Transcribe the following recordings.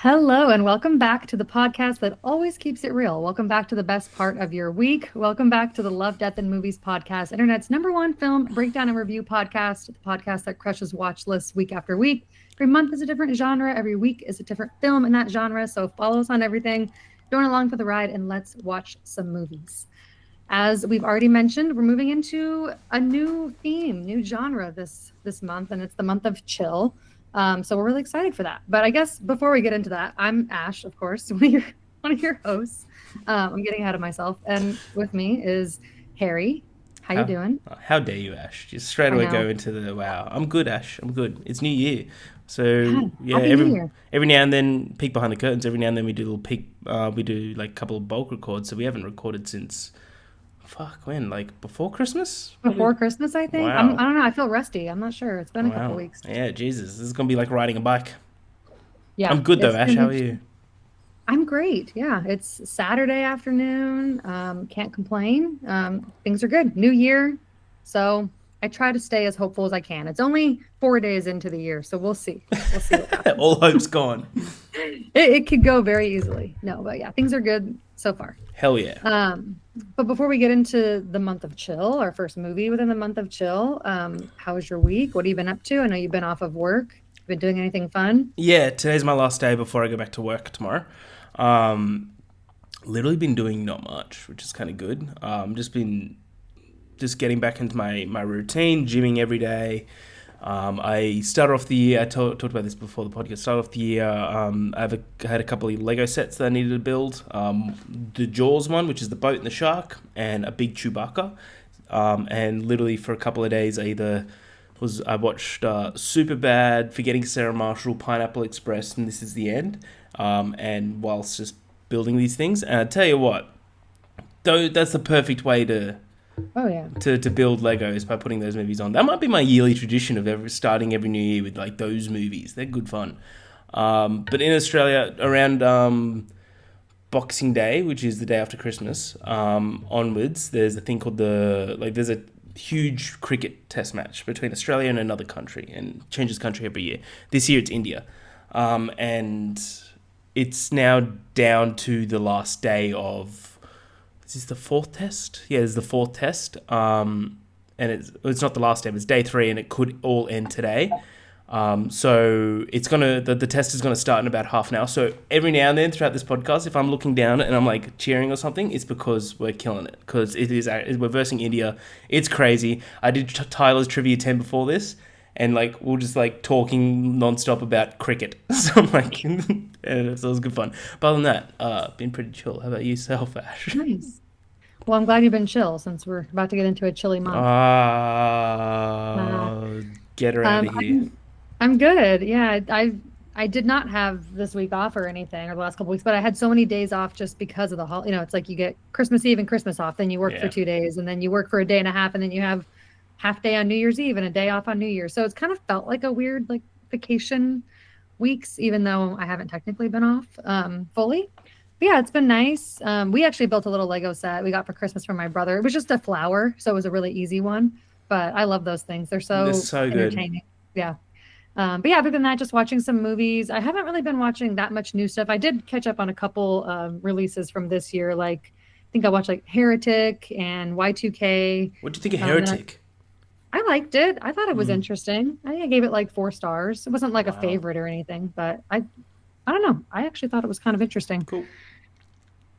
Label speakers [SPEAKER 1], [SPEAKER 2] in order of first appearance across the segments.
[SPEAKER 1] Hello, and welcome back to the podcast that always keeps it real. Welcome back to the best part of your week. Welcome back to the Love, Death, and Movies podcast, internet's number one film breakdown and review podcast, the podcast that crushes watch lists week after week. Every month is a different genre. Every week is a different film in that genre. So follow us on everything. Join along for the ride, and let's watch some movies. As we've already mentioned, we're moving into a new theme, new genre this month, and it's the month of chill. So we're really excited for that. But I guess before we get into that, I'm Ash, of course, one of your hosts. I'm getting ahead of myself, and with me is Harry. How you
[SPEAKER 2] How
[SPEAKER 1] doing?
[SPEAKER 2] how dare you, Ash? Just straight
[SPEAKER 1] I
[SPEAKER 2] away
[SPEAKER 1] know.
[SPEAKER 2] go into the wow. I'm good, Ash. I'm good. It's New Year,
[SPEAKER 1] Yeah.
[SPEAKER 2] so yeah.
[SPEAKER 1] Happy New Year.
[SPEAKER 2] Every now and then, peek behind the curtains. Every now and then, we do a little peek. We do like a couple of bulk records. So we haven't recorded since fuck when, like before Christmas,
[SPEAKER 1] Before
[SPEAKER 2] probably.
[SPEAKER 1] Christmas, I think. I
[SPEAKER 2] Wow,
[SPEAKER 1] don't know. I feel rusty. I'm not sure. It's been a couple
[SPEAKER 2] wow.
[SPEAKER 1] weeks.
[SPEAKER 2] Yeah, Jesus, this is gonna be like riding a bike.
[SPEAKER 1] Yeah,
[SPEAKER 2] I'm good though,
[SPEAKER 1] it's
[SPEAKER 2] Ash.
[SPEAKER 1] gonna
[SPEAKER 2] How
[SPEAKER 1] be.
[SPEAKER 2] are you?
[SPEAKER 1] I'm great. Yeah, it's Saturday afternoon. Can't complain. Things are good. New year. So I try to stay as hopeful as I can. It's only 4 days into the year, so we'll see. We'll see what happens.
[SPEAKER 2] All hope's gone.
[SPEAKER 1] It could go very easily. No, but yeah, things are good so far.
[SPEAKER 2] Hell yeah.
[SPEAKER 1] Um, but before we get into the month of chill, our first movie within the month of chill, how was your week? What have you been up to? I know you've been off of work. Been doing anything fun?
[SPEAKER 2] Yeah, today's my last day before I go back to work tomorrow. Um, Literally been doing not much, which is kind of good. Just getting back into my routine, gymming every day. I started off the year. Talked about this before the podcast. Started off the year. I had a couple of Lego sets that I needed to build. The Jaws one, which is the boat and the shark, and a big Chewbacca. And literally for a couple of days, I watched Super Bad, Forgetting Sarah Marshall, Pineapple Express, and This Is the End. And whilst just building these things, and I tell you what, though, that's the perfect way
[SPEAKER 1] Oh yeah.
[SPEAKER 2] to build Legos by putting those movies on. That might be my yearly tradition of starting every new year with like those movies. They're good fun. But in Australia, around Boxing Day, which is the day after Christmas, onwards, there's a thing called there's a huge cricket test match between Australia and another country, and changes country every year. This year it's India, and it's now down to the last day of. Is this the fourth test? Yeah, it's the fourth test. And it's not the last day. It's day three, and it could all end today. So it's the test is gonna start in about half an hour. So every now and then throughout this podcast, if I'm looking down and I'm like cheering or something, it's because we're killing it. Because we're versing India. It's crazy. I did Tyler's Trivia 10 before this, and like we're just like talking nonstop about cricket. So I'm like, and it was good fun. But other than that, been pretty chill. How about yourself, Ash?
[SPEAKER 1] Nice. Well, I'm glad you've been chill since we're about to get into a chilly month. Uh,
[SPEAKER 2] Get her out
[SPEAKER 1] um,
[SPEAKER 2] of here.
[SPEAKER 1] I'm good. Yeah, I did not have this week off or anything or the last couple weeks, but I had so many days off just because of the holiday. It's like you get Christmas Eve and Christmas off, then you work for
[SPEAKER 2] Yeah.
[SPEAKER 1] 2 days, and then you work for a day and a half, and then you have half day on New Year's Eve and a day off on New Year's. So it's kind of felt like a weird like vacation weeks, even though I haven't technically been off fully. But yeah, it's been nice. We actually built a little Lego set we got for Christmas from my brother. It was just a flower, so it was a really easy one. But I love those things. They're
[SPEAKER 2] They're
[SPEAKER 1] so
[SPEAKER 2] so good.
[SPEAKER 1] entertaining. Yeah. But yeah, other than that, just watching some movies. I haven't really been watching that much new stuff. I did catch up on a couple releases from this year. Like, I think I watched like Heretic and Y2K.
[SPEAKER 2] What do you think of
[SPEAKER 1] Um, and
[SPEAKER 2] Heretic?
[SPEAKER 1] I liked it. I thought it was
[SPEAKER 2] Mm,
[SPEAKER 1] interesting. I think I gave it like 4 stars. It wasn't like a
[SPEAKER 2] wow.
[SPEAKER 1] favorite or anything, but I don't know. I actually thought it was kind of interesting.
[SPEAKER 2] Cool.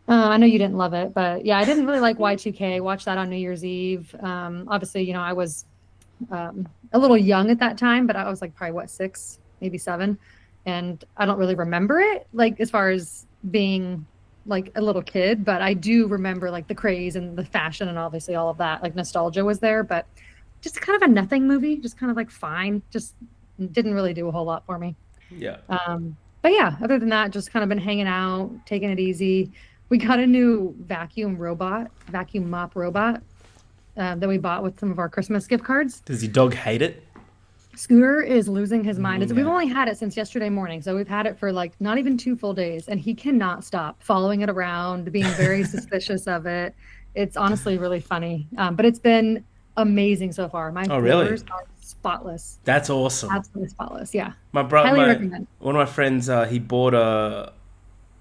[SPEAKER 1] I know you didn't love it, but yeah, I didn't really like Y2K. Watched that on New Year's Eve. Obviously, I was a little young at that time, but I was like probably what, 6, maybe 7, and I don't really remember it like as far as being like a little kid, but I do remember like the craze and the fashion and obviously all of that. Like nostalgia was there, but just kind of a nothing movie, just kind of like fine, just didn't really do a whole lot for me.
[SPEAKER 2] Yeah.
[SPEAKER 1] But yeah, other than that, just kind of been hanging out, taking it easy. We got a new vacuum mop robot that we bought with some of our Christmas gift cards.
[SPEAKER 2] Does your dog hate it?
[SPEAKER 1] Scooter is losing his mind. We've
[SPEAKER 2] Yeah.
[SPEAKER 1] only had it since yesterday morning, so we've had it for like not even 2 full days, and he cannot stop following it around, being very suspicious of it. It's honestly really funny, but it's been amazing so far. My
[SPEAKER 2] Oh, really?
[SPEAKER 1] floors are spotless,
[SPEAKER 2] That's awesome.
[SPEAKER 1] absolutely spotless. Yeah,
[SPEAKER 2] My bro,
[SPEAKER 1] highly
[SPEAKER 2] my
[SPEAKER 1] recommend.
[SPEAKER 2] one of my friends, he bought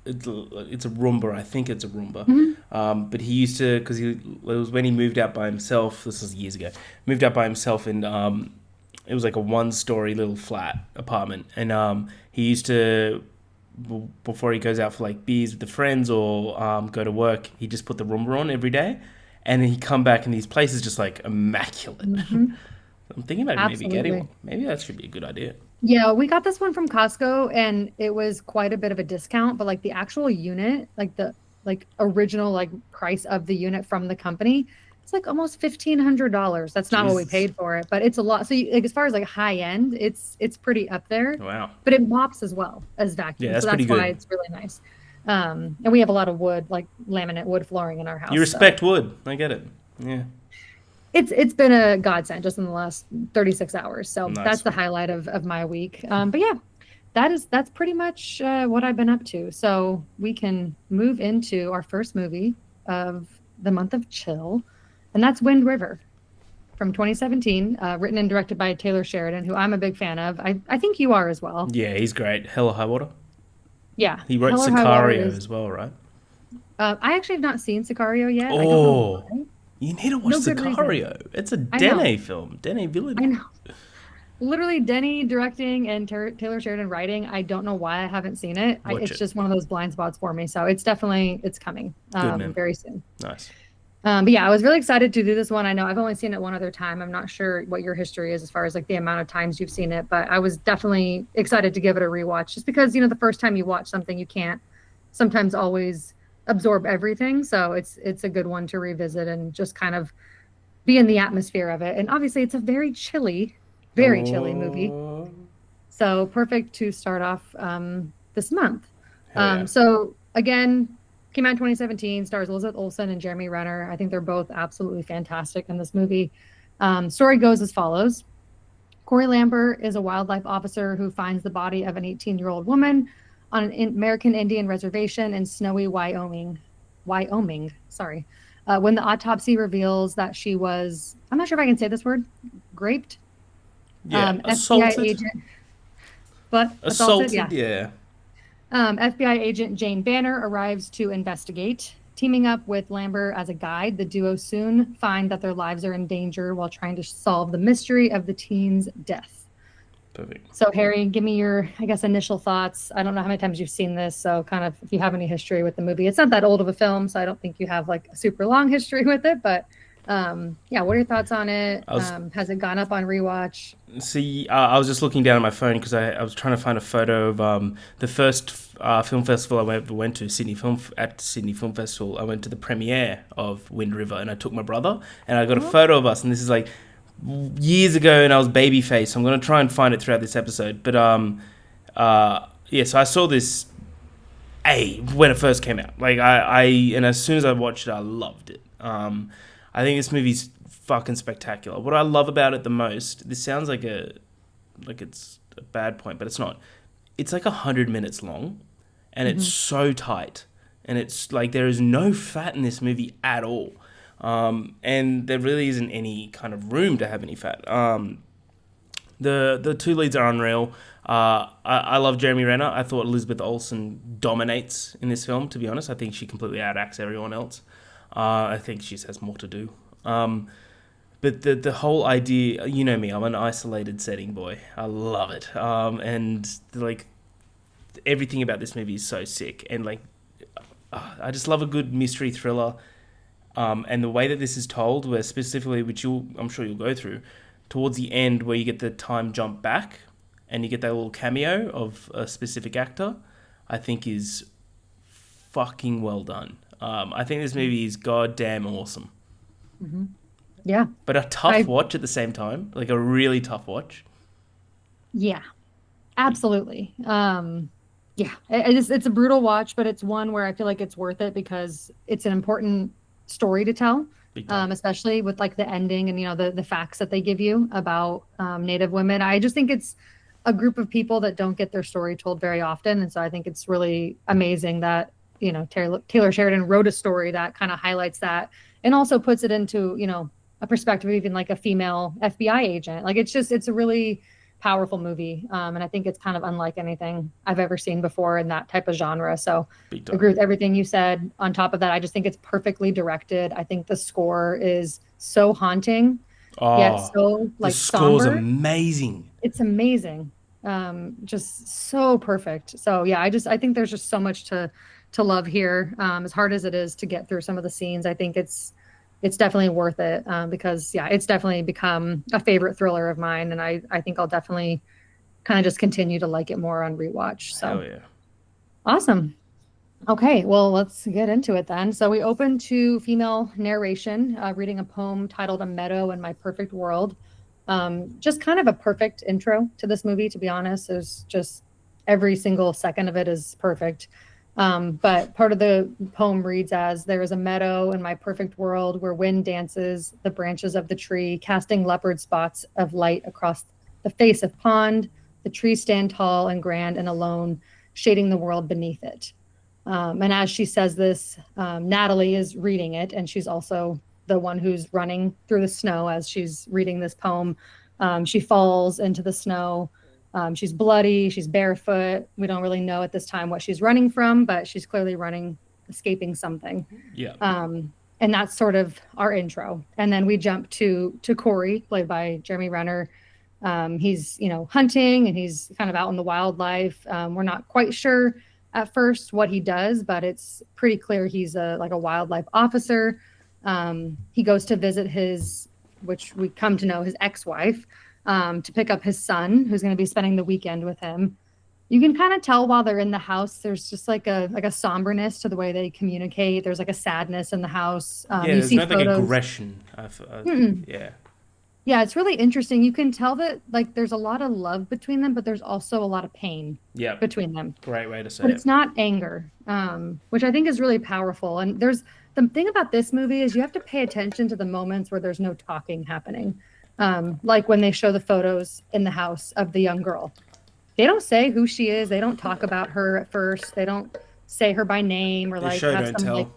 [SPEAKER 2] it's a Roomba. I think it's a Roomba.
[SPEAKER 1] Mhm.
[SPEAKER 2] But he used to because he it was when he moved out by himself. This was years ago. Moved out by himself and it was like a one-story little flat apartment, and he used to before he goes out for like beers with the friends or go to work, he just put the Roomba on every day, and then he'd come back and these places just like immaculate.
[SPEAKER 1] Mhm.
[SPEAKER 2] I'm thinking about maybe getting one.
[SPEAKER 1] Absolutely.
[SPEAKER 2] Maybe that should be a good idea.
[SPEAKER 1] Yeah, we got this one from Costco and it was quite a bit of a discount, but like the actual unit, like the like original like price of the unit from the company, it's like almost $1,500. That's not what we
[SPEAKER 2] Jesus.
[SPEAKER 1] paid for it, but it's a lot. So like as far as like high end, it's pretty up there,
[SPEAKER 2] Wow.
[SPEAKER 1] but it mops as well as
[SPEAKER 2] Yeah,
[SPEAKER 1] vacuum.
[SPEAKER 2] that's
[SPEAKER 1] So
[SPEAKER 2] pretty
[SPEAKER 1] that's why
[SPEAKER 2] good.
[SPEAKER 1] it's really nice. And we have a lot of wood, like laminate wood flooring in our
[SPEAKER 2] You
[SPEAKER 1] house. So
[SPEAKER 2] respect wood. I get it. Yeah.
[SPEAKER 1] it's been a godsend just in the last 36 hours. So that's
[SPEAKER 2] Nice.
[SPEAKER 1] the highlight of my week. But yeah, that's pretty much what I've been up to. So we can move into our first movie of the month of chill, and that's Wind River from 2017, written and directed by Taylor Sheridan, who I'm a big fan of. I think you are as well.
[SPEAKER 2] Yeah, he's great. Hell or High Water.
[SPEAKER 1] Yeah,
[SPEAKER 2] He wrote
[SPEAKER 1] Hell or High Water
[SPEAKER 2] Sicario
[SPEAKER 1] is.
[SPEAKER 2] as well, right?
[SPEAKER 1] I actually have not seen Sicario yet. I don't know
[SPEAKER 2] Oh,
[SPEAKER 1] why.
[SPEAKER 2] you need to watch
[SPEAKER 1] No good reason.
[SPEAKER 2] Sicario. It's a
[SPEAKER 1] I know.
[SPEAKER 2] Dene film. Dene
[SPEAKER 1] I
[SPEAKER 2] Villeneuve.
[SPEAKER 1] know. Literally Denny directing and Taylor Sheridan writing. I don't know why I haven't seen it.
[SPEAKER 2] Watch
[SPEAKER 1] It's
[SPEAKER 2] it.
[SPEAKER 1] just one of those blind spots for me. So it's coming
[SPEAKER 2] Good man.
[SPEAKER 1] very soon.
[SPEAKER 2] Nice.
[SPEAKER 1] But yeah, I was really excited to do this one. I know I've only seen it one other time. I'm not sure what your history is as far as like the amount of times you've seen it, but I was definitely excited to give it a rewatch just because, the first time you watch something, you can't sometimes always absorb everything. So it's a good one to revisit and just kind of be in the atmosphere of it. And obviously it's a very chilly movie.
[SPEAKER 2] Oh,
[SPEAKER 1] So perfect to start off this month.
[SPEAKER 2] hell yeah.
[SPEAKER 1] So again, came out in 2017, stars Elizabeth Olsen and Jeremy Renner. I think they're both absolutely fantastic in this movie. Story goes as follows. Corey Lambert is a wildlife officer who finds the body of an 18-year-old woman on an American Indian reservation in snowy Wyoming, sorry. When the autopsy reveals that she was, I'm not sure if I can say this word, raped,
[SPEAKER 2] Yeah.
[SPEAKER 1] FBI
[SPEAKER 2] Assaulted.
[SPEAKER 1] agent, but assaulted, yeah.
[SPEAKER 2] Assaulted. Yeah.
[SPEAKER 1] FBI agent Jane Banner arrives to investigate. Teaming up with Lambert as a guide, the duo soon find that their lives are in danger while trying to solve the mystery of the teen's death.
[SPEAKER 2] Perfect.
[SPEAKER 1] So, Harry, give me your, I guess, initial thoughts. I don't know how many times you've seen this, so kind of if you have any history with the movie. It's not that old of a film, so I don't think you have like a super long history with it. But yeah, what are your thoughts on it?
[SPEAKER 2] I was
[SPEAKER 1] Has it gone up on rewatch?
[SPEAKER 2] See, I was just looking down at my phone because I was trying to find a photo of the first film festival I ever went to, at Sydney Film Festival. I went to the premiere of Wind River, and I took my brother, and I got a
[SPEAKER 1] Oh,
[SPEAKER 2] photo of us, and this is like years ago, and I was babyface. So I'm gonna try and find it throughout this episode. But yeah, so I saw this when it first came out. Like and as soon as I watched it, I loved it. I think this movie's fucking spectacular. What I love about it the most, this sounds like it's a bad point, but it's not. It's like 100 minutes long, and it's
[SPEAKER 1] mhm.
[SPEAKER 2] so tight, and it's like there is no fat in this movie at all, and there really isn't any kind of room to have any fat. The two leads are unreal. I love Jeremy Renner. I thought Elizabeth Olsen dominates in this film. To be honest, I think she completely outacts everyone else. I think she just has more to do. But the whole idea, you know me, I'm an isolated setting boy. I love it. And like everything about this movie is so sick. And like, I just love a good mystery thriller. And the way that this is told, where specifically, which I'm sure you'll go through, towards the end where you get the time jump back and you get that little cameo of a specific actor, I think is fucking well done. I think this movie is goddamn awesome,
[SPEAKER 1] Mhm. Yeah,
[SPEAKER 2] but a tough
[SPEAKER 1] I
[SPEAKER 2] watch at the same time, like a really tough watch.
[SPEAKER 1] yeah, absolutely. Yeah, it's a brutal watch, but it's one where I feel like it's worth it because it's an important story to tell,
[SPEAKER 2] Big time.
[SPEAKER 1] especially with like the ending and the facts that they give you about Native women. I just think it's a group of people that don't get their story told very often, and so I think it's really amazing that Taylor Sheridan wrote a story that kind of highlights that and also puts it into a perspective of even like a female FBI agent. Like it's a really powerful movie. And I think it's kind of unlike anything I've ever seen before in that type of genre. So
[SPEAKER 2] Big
[SPEAKER 1] I agree
[SPEAKER 2] time.
[SPEAKER 1] with everything you said. On top of that, I just think it's perfectly directed. I think the score is so haunting, yet
[SPEAKER 2] Oh,
[SPEAKER 1] so
[SPEAKER 2] the
[SPEAKER 1] like
[SPEAKER 2] score's
[SPEAKER 1] somber.
[SPEAKER 2] amazing.
[SPEAKER 1] It's amazing. Just so perfect. So yeah, I think there's just so much to love here. As hard as it is to get through some of the scenes, I think it's definitely worth it. Because yeah, it's definitely become a favorite thriller of mine, and I think I'll definitely kind of just continue to like it more on rewatch. So
[SPEAKER 2] Hell yeah.
[SPEAKER 1] awesome. Okay, well, let's get into it then. So we open to female narration, reading a poem titled "A Meadow in My Perfect World." Just kind of a perfect intro to this movie, to be honest. There's just every single second of it is perfect. But part of the poem reads as there is a meadow in my perfect world where wind dances the branches of the tree, casting leopard spots of light across the face of pond. The trees stand tall and grand and alone, shading the world beneath it. And as she says this, Natalie is reading it, and she's also the one who's running through the snow as she's reading this poem. She falls into the snow. She's bloody, she's barefoot. We don't really know at this time what she's running from, but she's clearly running, escaping something.
[SPEAKER 2] Yeah.
[SPEAKER 1] And that's sort of our intro. And then we jump to Corey, played by Jeremy Renner. He's hunting and he's kind of out in the wildlife. We're not quite sure at first what he does, but it's pretty clear he's a wildlife officer. He goes to visit which we come to know, his ex-wife, to pick up his son, who's going to be spending the weekend with him. You can kind of tell while they're in the house, there's just like a somberness to the way they communicate. There's like a sadness in the house.
[SPEAKER 2] Yeah,
[SPEAKER 1] You
[SPEAKER 2] there's
[SPEAKER 1] see
[SPEAKER 2] no like
[SPEAKER 1] photos.
[SPEAKER 2] aggression.
[SPEAKER 1] Mm-mm.
[SPEAKER 2] Yeah.
[SPEAKER 1] Yeah, it's really interesting. You can tell that like there's a lot of love between them, but there's also a lot of pain
[SPEAKER 2] Yep.
[SPEAKER 1] between them.
[SPEAKER 2] Great way to say
[SPEAKER 1] But
[SPEAKER 2] it.
[SPEAKER 1] it's not anger, which I think is really powerful. And there's the thing about this movie is you have to pay attention to the moments where there's no talking happening. Like when they show the photos in the house of the young girl. They don't say who she is. They don't talk about her at first. They don't say her by name or
[SPEAKER 2] They
[SPEAKER 1] like
[SPEAKER 2] show
[SPEAKER 1] have
[SPEAKER 2] don't
[SPEAKER 1] some like
[SPEAKER 2] tell.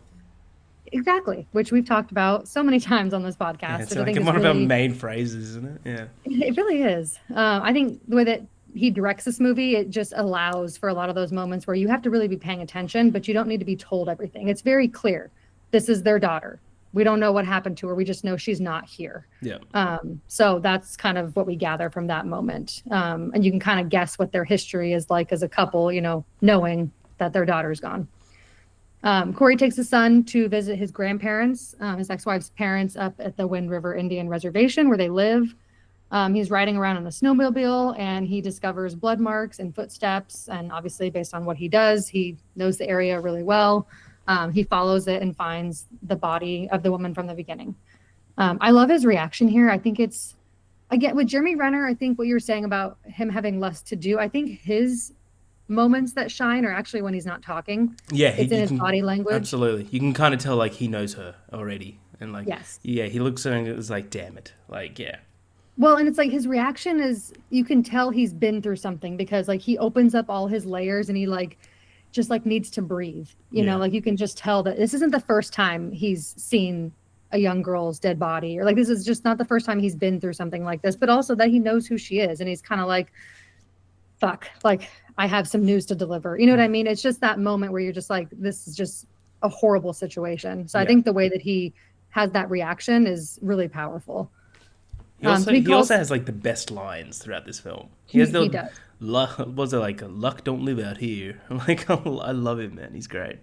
[SPEAKER 1] exactly, which we've talked about so many times on this
[SPEAKER 2] Yeah,
[SPEAKER 1] podcast,
[SPEAKER 2] it's
[SPEAKER 1] which I
[SPEAKER 2] like
[SPEAKER 1] think is
[SPEAKER 2] one of our
[SPEAKER 1] really
[SPEAKER 2] main phrases, isn't it? Yeah.
[SPEAKER 1] it really is. I think the way that he directs this movie, it just allows for a lot of those moments where you have to really be paying attention, but you don't need to be told everything. It's very clear. This is their daughter. We don't know what happened to her. We just know she's not here.
[SPEAKER 2] Yeah.
[SPEAKER 1] So that's kind of what we gather from that moment. And you can kind of guess what their history is like as a couple, knowing that their daughter's gone. Corey takes his son to visit his grandparents, his ex-wife's parents, up at the Wind River Indian Reservation where they live. He's riding around on a snowmobile and he discovers blood marks and footsteps. And obviously, based on what he does, he knows the area really well. He follows it and finds the body of the woman from the beginning. I love his reaction here. I think it's, again, with Jeremy Renner, I think what you were saying about him having less to do, I think his moments that shine are actually when he's not talking.
[SPEAKER 2] Yeah,
[SPEAKER 1] It's in
[SPEAKER 2] you
[SPEAKER 1] his
[SPEAKER 2] can
[SPEAKER 1] body language.
[SPEAKER 2] absolutely. You can kind of tell like he knows her already, and like
[SPEAKER 1] Yes.
[SPEAKER 2] yeah, he looks at her and is like, "Damn it!" Like yeah,
[SPEAKER 1] Well, and it's like his reaction is you can tell he's been through something because like he opens up all his layers and he like just like needs to breathe.
[SPEAKER 2] yeah,
[SPEAKER 1] Like you can just tell that this isn't the first time he's seen a young girl's dead body or like this is just not the first time he's been through something like this, but also that he knows who she is and he's kind of like fuck, like I have some news to deliver. You know what I mean? It's just that moment where you're just like this is just a horrible situation. So I
[SPEAKER 2] yeah.
[SPEAKER 1] think the way that he has that reaction is really powerful. So he
[SPEAKER 2] He also
[SPEAKER 1] calls
[SPEAKER 2] has like the best lines throughout this film. He has
[SPEAKER 1] he
[SPEAKER 2] the
[SPEAKER 1] does.
[SPEAKER 2] luck. Was it like luck don't live out here? Like I love him, man. He's great.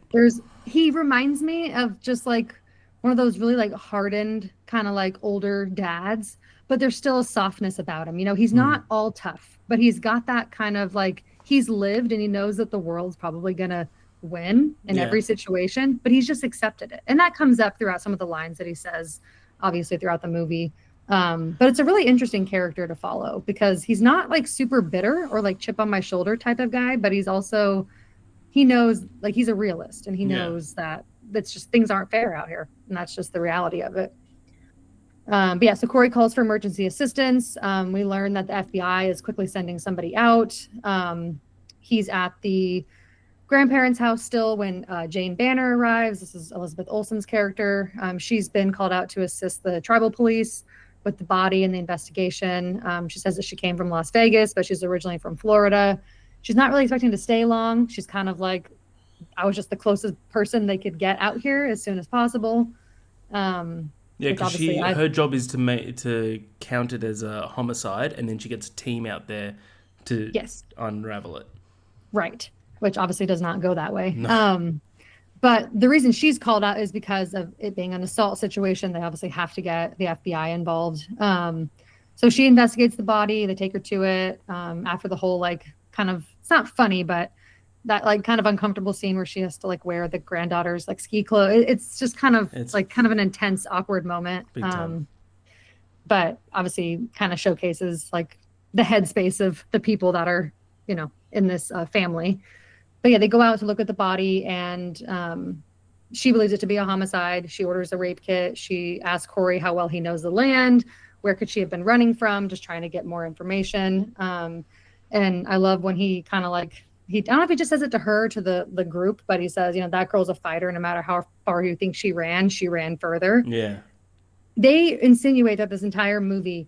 [SPEAKER 1] He reminds me of just like one of those really like hardened kind of like older dads, but there's still a softness about him. He's
[SPEAKER 2] Mm,
[SPEAKER 1] not all tough, but he's got that kind of like he's lived and he knows that the world's probably gonna win in
[SPEAKER 2] yeah,
[SPEAKER 1] every situation, but he's just accepted it. And that comes up throughout some of the lines that he says, obviously throughout the movie. But it's a really interesting character to follow because he's not like super bitter or like chip on my shoulder type of guy, but he knows like he's a realist and he
[SPEAKER 2] yeah.
[SPEAKER 1] knows that that's just things aren't fair out here. And that's just the reality of it. But yeah, so Corey calls for emergency assistance. We learn that the FBI is quickly sending somebody out. He's at the grandparents' house still when Jane Banner arrives. This is Elizabeth Olsen's character. She's been called out to assist the tribal police with the body and the investigation. She says that she came from Las Vegas, but she's originally from Florida. She's not really expecting to stay long. She's kind of like, I was just the closest person they could get out here as soon as possible.
[SPEAKER 2] Yeah, because her job is to count it as a homicide, and then she gets a team out there to unravel it.
[SPEAKER 1] Right, which obviously does not go that way. No. But the reason she's called out is because of it being an assault situation. They obviously have to get the FBI involved. So she investigates the body. They take her to it after the whole kind of, it's not funny, but that kind of uncomfortable scene where she has to wear the granddaughter's ski clothes. It's just kind of an intense, awkward moment.
[SPEAKER 2] Big time.
[SPEAKER 1] But obviously kind of showcases the headspace of the people that are, in this family. But yeah, they go out to look at the body, and she believes it to be a homicide. She orders a rape kit. She asks Corey how well he knows the land. Where could she have been running from? Just trying to get more information. And I love when he kind of I don't know if he just says it to her, to the group, but he says, that girl's a fighter. No matter how far you think she ran further.
[SPEAKER 2] Yeah.
[SPEAKER 1] They insinuate that this entire movie,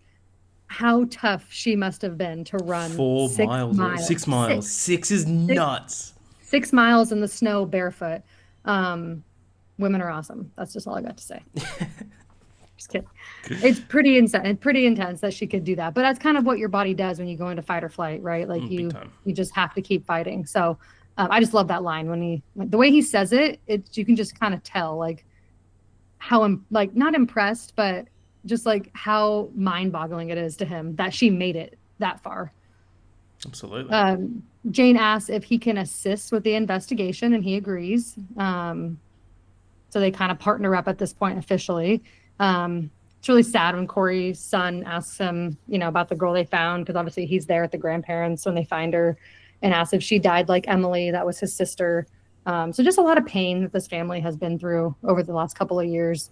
[SPEAKER 1] how tough she must have been to run
[SPEAKER 2] 6 miles. 6 miles. 6 is nuts.
[SPEAKER 1] 6 miles in the snow barefoot. Women are awesome. That's just all I got to say. Just kidding. It's pretty intense that she could do that. But that's kind of what your body does when you go into fight or flight, right? You just have to keep fighting. So I just love that line when the way he says it, you can just kind of tell how I'm not impressed, but just how mind-boggling it is to him that she made it that far.
[SPEAKER 2] Absolutely.
[SPEAKER 1] Jane asks if he can assist with the investigation, and he agrees. So they kind of partner up at this point officially. It's really sad when Corey's son asks him, about the girl they found, because obviously he's there at the grandparents when they find her, and asks if she died like Emily, that was his sister. So just a lot of pain that this family has been through over the last couple of years.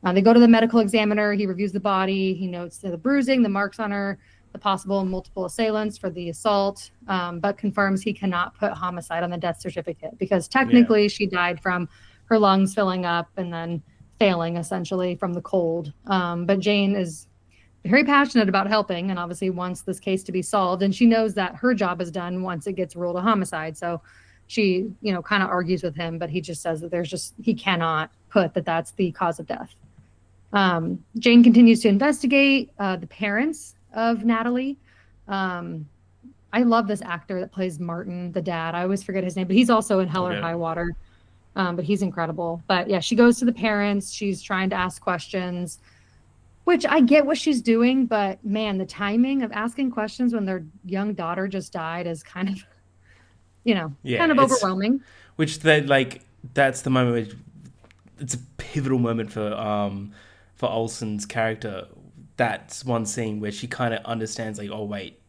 [SPEAKER 1] They go to the medical examiner. He reviews the body. He notes the bruising, the marks on her, the possible multiple assailants for the assault, but confirms he cannot put homicide on the death certificate because technically she died from her lungs filling up and then failing essentially from the cold. But Jane is very passionate about helping and obviously wants this case to be solved. And she knows that her job is done once it gets ruled a homicide. So she, kind of argues with him, but he just says that he cannot put that that's the cause of death. Jane continues to investigate the parents of Natalie. I love this actor that plays Martin, the dad. I always forget his name, but he's also in Hell or High Water. But he's incredible. But yeah, she goes to the parents. She's trying to ask questions, which I get what she's doing. But man, the timing of asking questions when their young daughter just died is kind of, kind of overwhelming.
[SPEAKER 2] Which that's the moment where it's a pivotal moment for Olsen's character. That's one scene where she kind of understands, oh wait,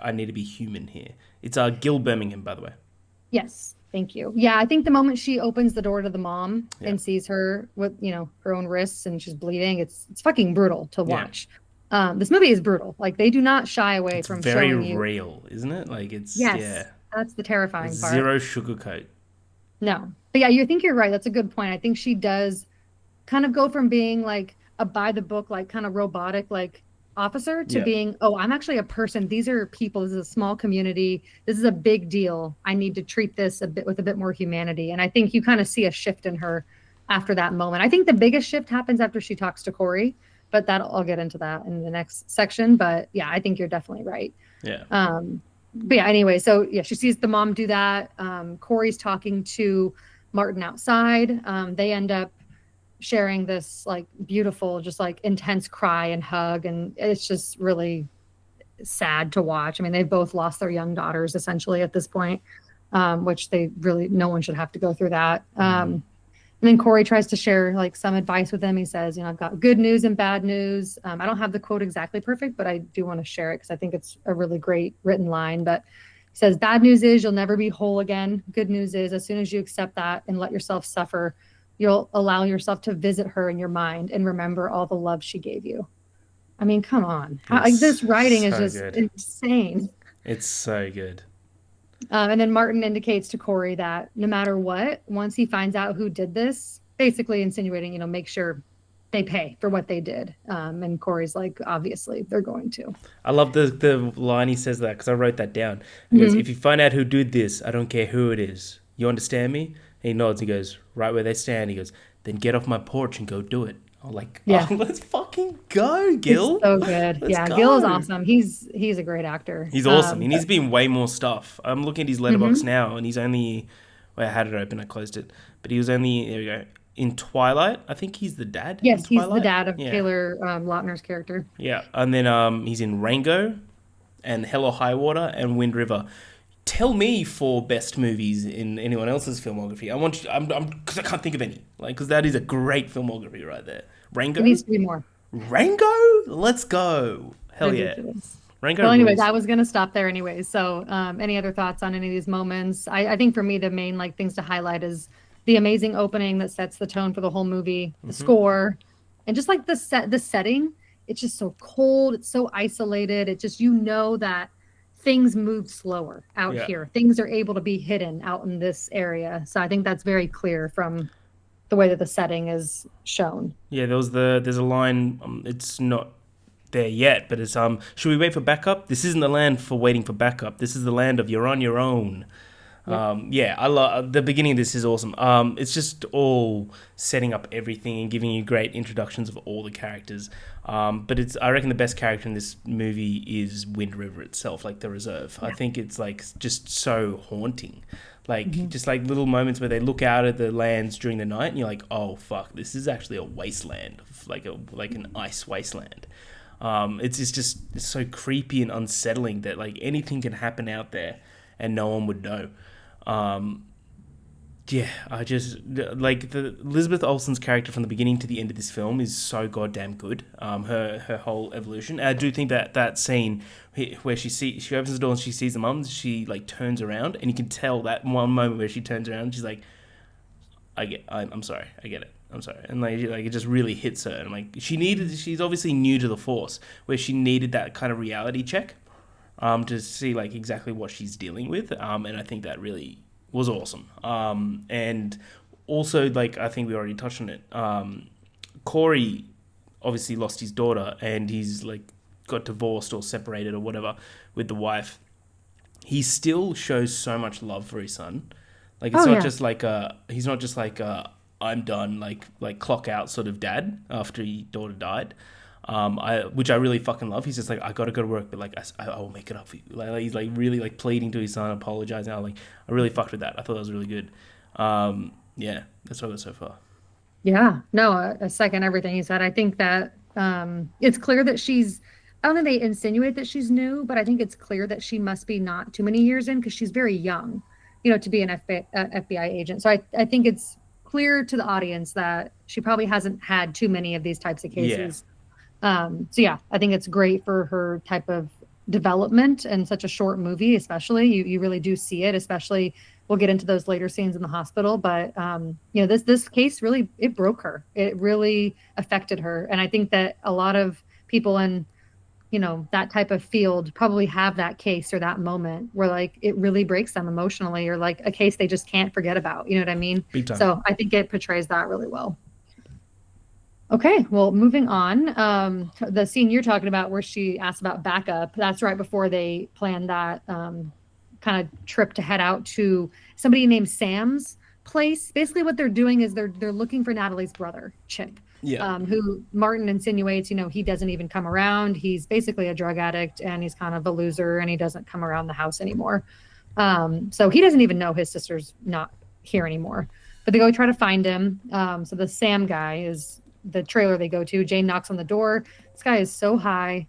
[SPEAKER 2] I need to be human here. It's Gil Birmingham, by the way.
[SPEAKER 1] Yes, thank you. Yeah, I think the moment she opens the door to the mom and sees her with her own wrists and she's bleeding, it's fucking brutal to watch. This movie is brutal. They do not shy away from showing you.
[SPEAKER 2] Very real, isn't it?
[SPEAKER 1] That's the terrifying part.
[SPEAKER 2] Zero sugarcoat.
[SPEAKER 1] No, but yeah, you think you're right. That's a good point. I think she does kind of go from being a by the book, kind of robotic, officer to being, I'm actually a person. These are people. This is a small community. This is a big deal. I need to treat this with a bit more humanity. And I think you kind of see a shift in her after that moment. I think the biggest shift happens after she talks to Corey, but I'll get into that in the next section. But yeah, I think you're definitely right.
[SPEAKER 2] Yeah.
[SPEAKER 1] But yeah, anyway, so yeah, she sees the mom do that. Corey's talking to Martin outside. They end up sharing this beautiful, just intense cry and hug. And it's just really sad to watch. I mean, they both lost their young daughters essentially at this point, which no one should have to go through that. And then Corey tries to share some advice with them. He says, I've got good news and bad news. I don't have the quote exactly perfect, but I do want to share it because I think it's a really great written line. But he says, bad news is you'll never be whole again. Good news is as soon as you accept that and let yourself suffer, you'll allow yourself to visit her in your mind and remember all the love she gave you. I mean, come on. This writing is just insane.
[SPEAKER 2] It's so good.
[SPEAKER 1] And then Martin indicates to Corey that no matter what, once he finds out who did this, basically insinuating, make sure they pay for what they did. And Corey's like, obviously, they're going to.
[SPEAKER 2] I love the line he says that because I wrote that down. He goes,
[SPEAKER 1] Mhm.
[SPEAKER 2] "If you find out who did this, I don't care who it is. You understand me?" And he nods. He goes, "Right where they stand." He goes, "Then get off my porch and go do it." I'm like, "Oh,
[SPEAKER 1] Yeah,
[SPEAKER 2] let's fucking go,
[SPEAKER 1] it's
[SPEAKER 2] Gil.
[SPEAKER 1] so good.
[SPEAKER 2] Let's
[SPEAKER 1] Yeah, Gil is
[SPEAKER 2] go."
[SPEAKER 1] awesome. He's a great actor.
[SPEAKER 2] He's awesome. He needs to be in way more stuff. I'm looking at his letterbox
[SPEAKER 1] Mhm.
[SPEAKER 2] now, and he's only. Well, I had it open. I closed it, but he was only. There we go. In Twilight, I think he's the dad in
[SPEAKER 1] Yes, he's the
[SPEAKER 2] Twilight.
[SPEAKER 1] dad of
[SPEAKER 2] Yeah,
[SPEAKER 1] Taylor Lautner's character.
[SPEAKER 2] yeah. And then he's in Rango, and Hell or High Water, and Wind River. Tell me four best movies in anyone else's filmography. I want you. I'm because I can't think of any. Like, because that is a great filmography right there.
[SPEAKER 1] It
[SPEAKER 2] Rango,
[SPEAKER 1] needs to be more.
[SPEAKER 2] Rango. Let's go. Hell yeah.
[SPEAKER 1] Ridiculous.
[SPEAKER 2] Rango
[SPEAKER 1] Well, anyways,
[SPEAKER 2] rules.
[SPEAKER 1] I was gonna stop there anyways. So, any other thoughts on any of these moments? I think for me, the main like things to highlight is the amazing opening that sets the tone for the whole movie, the score, and just like the setting. It's just so cold. It's so isolated. It just that things move slower out
[SPEAKER 2] Yeah.
[SPEAKER 1] here. Things are able to be hidden out in this area. So I think that's very clear from the way that the setting is shown.
[SPEAKER 2] Yeah, there's a line. It's not there yet, but it's should we wait for backup? This isn't the land for waiting for backup. This is the land of you're on your own.
[SPEAKER 1] Yep.
[SPEAKER 2] Yeah, I love the beginning of this is awesome. It's just all setting up everything and giving you great introductions of all the characters. But it's I reckon the best character in this movie is Wind River itself, like the reserve. I think it's like just so haunting. Like just like little moments where they look out at the lands during the night and you're like, oh fuck, this is actually a wasteland, like an ice wasteland. It's so creepy and unsettling that like anything can happen out there and no one would know. Um, yeah, I just like the Elizabeth Olsen's character from the beginning to the end of this film is so goddamn good. Her whole evolution. And I do think that scene where she opens the door and she sees the mum, she like turns around and you can tell that one moment where she turns around and she's like, I'm sorry, I get it. I'm sorry, and like it just really hits her. And like she's obviously new to the Force, where she needed that kind of reality check, to see like exactly what she's dealing with. And I think that really was awesome. And also like I think we already touched on it. Corey obviously lost his daughter, and he's like got divorced or separated or whatever with the wife. He still shows so much love for his son. Like it's
[SPEAKER 1] Oh
[SPEAKER 2] not
[SPEAKER 1] yeah.
[SPEAKER 2] just like he's not just like I'm done like clock out sort of dad after his daughter died. Which I really fucking love. He's just like I gotta go to work, but like I will make it up for you. Like he's like really like pleading to his son, apologizing. I really fucked with that. I thought that was really good. Yeah, that's what I got so far.
[SPEAKER 1] Yeah, no, a second everything you said. I think that it's clear that I don't think they insinuate that she's new, but I think it's clear that she must be not too many years in because she's very young, to be an FBI agent. So I think it's clear to the audience that she probably hasn't had too many of these types of
[SPEAKER 2] Yeah,
[SPEAKER 1] cases. So yeah, I think it's great for her type of development in such a short movie, especially you really do see it, especially we'll get into those later scenes in the hospital. But this case really it broke her. It really affected her. And I think that a lot of people in, that type of field probably have that case or that moment where like it really breaks them emotionally or like a case they just can't forget about. You know what I mean?
[SPEAKER 2] big time.
[SPEAKER 1] So I think it portrays that really well. Okay, well, moving on. The scene you're talking about where she asked about backup, that's right before they planned that kind of trip to head out to somebody named Sam's place. Basically, what they're doing is they're looking for Natalie's brother, Chip,
[SPEAKER 2] Yeah,
[SPEAKER 1] who Martin insinuates, he doesn't even come around. He's basically a drug addict and he's kind of a loser and he doesn't come around the house anymore. So he doesn't even know his sister's not here anymore. But they go try to find him. So the Sam guy is the trailer they go to. Jane knocks on the door. This guy is so high.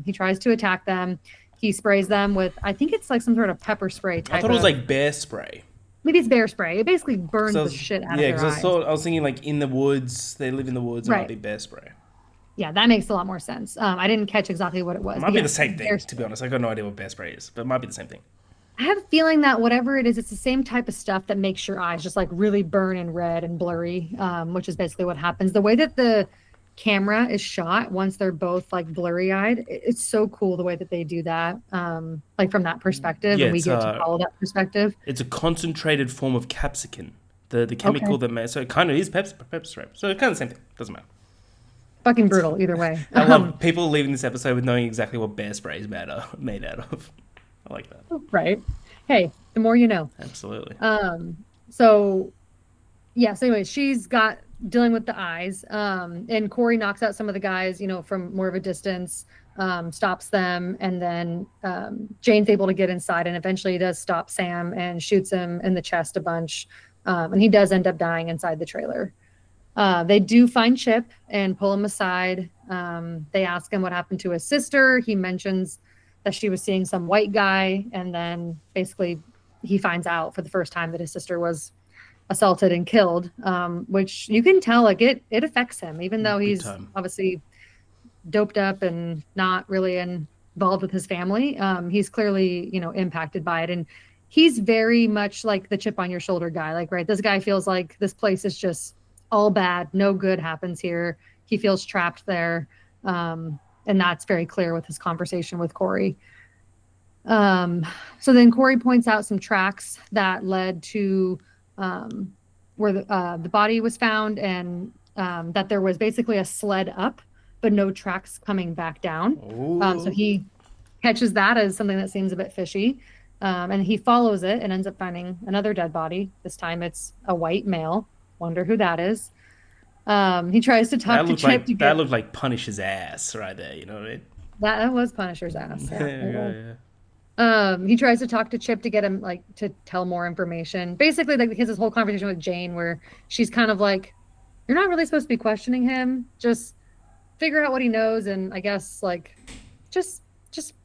[SPEAKER 1] He tries to attack them. He sprays them with, I think it's like some sort of pepper spray
[SPEAKER 2] I
[SPEAKER 1] type
[SPEAKER 2] thought it was
[SPEAKER 1] of,
[SPEAKER 2] like bear spray.
[SPEAKER 1] maybe it's bear spray. It basically
[SPEAKER 2] Cause
[SPEAKER 1] burns
[SPEAKER 2] I
[SPEAKER 1] the
[SPEAKER 2] was,
[SPEAKER 1] shit out of
[SPEAKER 2] yeah,
[SPEAKER 1] their
[SPEAKER 2] because
[SPEAKER 1] eyes.
[SPEAKER 2] I was thinking like in the woods. They live in the woods. It might
[SPEAKER 1] Right.
[SPEAKER 2] be bear spray.
[SPEAKER 1] Yeah, that makes a lot more sense. I didn't catch exactly what it
[SPEAKER 2] It
[SPEAKER 1] was.
[SPEAKER 2] might
[SPEAKER 1] But
[SPEAKER 2] be the
[SPEAKER 1] yes,
[SPEAKER 2] same
[SPEAKER 1] it's
[SPEAKER 2] thing.
[SPEAKER 1] bear
[SPEAKER 2] To be
[SPEAKER 1] spray.
[SPEAKER 2] honest, I got no idea what bear spray is, but it might be the same thing.
[SPEAKER 1] I have a feeling that whatever it is, it's the same type of stuff that makes your eyes just like really burn and red and blurry, which is basically what happens. The way that camera is shot once they're both like blurry-eyed. It's so cool the way that they do that, like from that perspective,
[SPEAKER 2] Yeah,
[SPEAKER 1] and we get to follow that perspective.
[SPEAKER 2] it's a concentrated form of capsicum, the
[SPEAKER 1] Okay.
[SPEAKER 2] chemical that makes, so it kind of is pepper spray. So it's kind of the same thing. Doesn't matter.
[SPEAKER 1] Fucking brutal either way.
[SPEAKER 2] I love people leaving this episode with knowing exactly what bear spray is made out of. I like that.
[SPEAKER 1] Right. Hey, the more you know.
[SPEAKER 2] Absolutely.
[SPEAKER 1] So yeah, so anyway, she's got dealing with the eyes. And Corey knocks out some of the guys, from more of a distance, stops them, and then Jane's able to get inside and eventually does stop Sam and shoots him in the chest a bunch. And he does end up dying inside the trailer. They do find Chip and pull him aside. They ask him what happened to his sister. He mentions that she was seeing some white guy, and then basically he finds out for the first time that his sister was assaulted and killed, which you can tell like it affects him, even though
[SPEAKER 2] Big
[SPEAKER 1] he's
[SPEAKER 2] time.
[SPEAKER 1] obviously doped up and not really involved with his family. He's clearly, impacted by it. And he's very much like the chip on your shoulder guy. Like, right, this guy feels like this place is just all bad. No good happens here. He feels trapped there. And that's very clear with his conversation with Corey. So then Corey points out some tracks that led to where the body was found, and that there was basically a sled up, but no tracks coming back down. So he catches that as something that seems a bit fishy. And he follows it and ends up finding another dead body. This time it's a white male. Wonder who that is. He tries to talk to Chip to get...
[SPEAKER 2] That looked like Punisher's ass right there. You know what I mean?
[SPEAKER 1] That was Punisher's ass.
[SPEAKER 2] Yeah.
[SPEAKER 1] He tries to talk to Chip to get him like to tell more information. Basically, like he has this whole conversation with Jane where she's kind of like, "You're not really supposed to be questioning him. Just figure out what he knows, and I guess like, just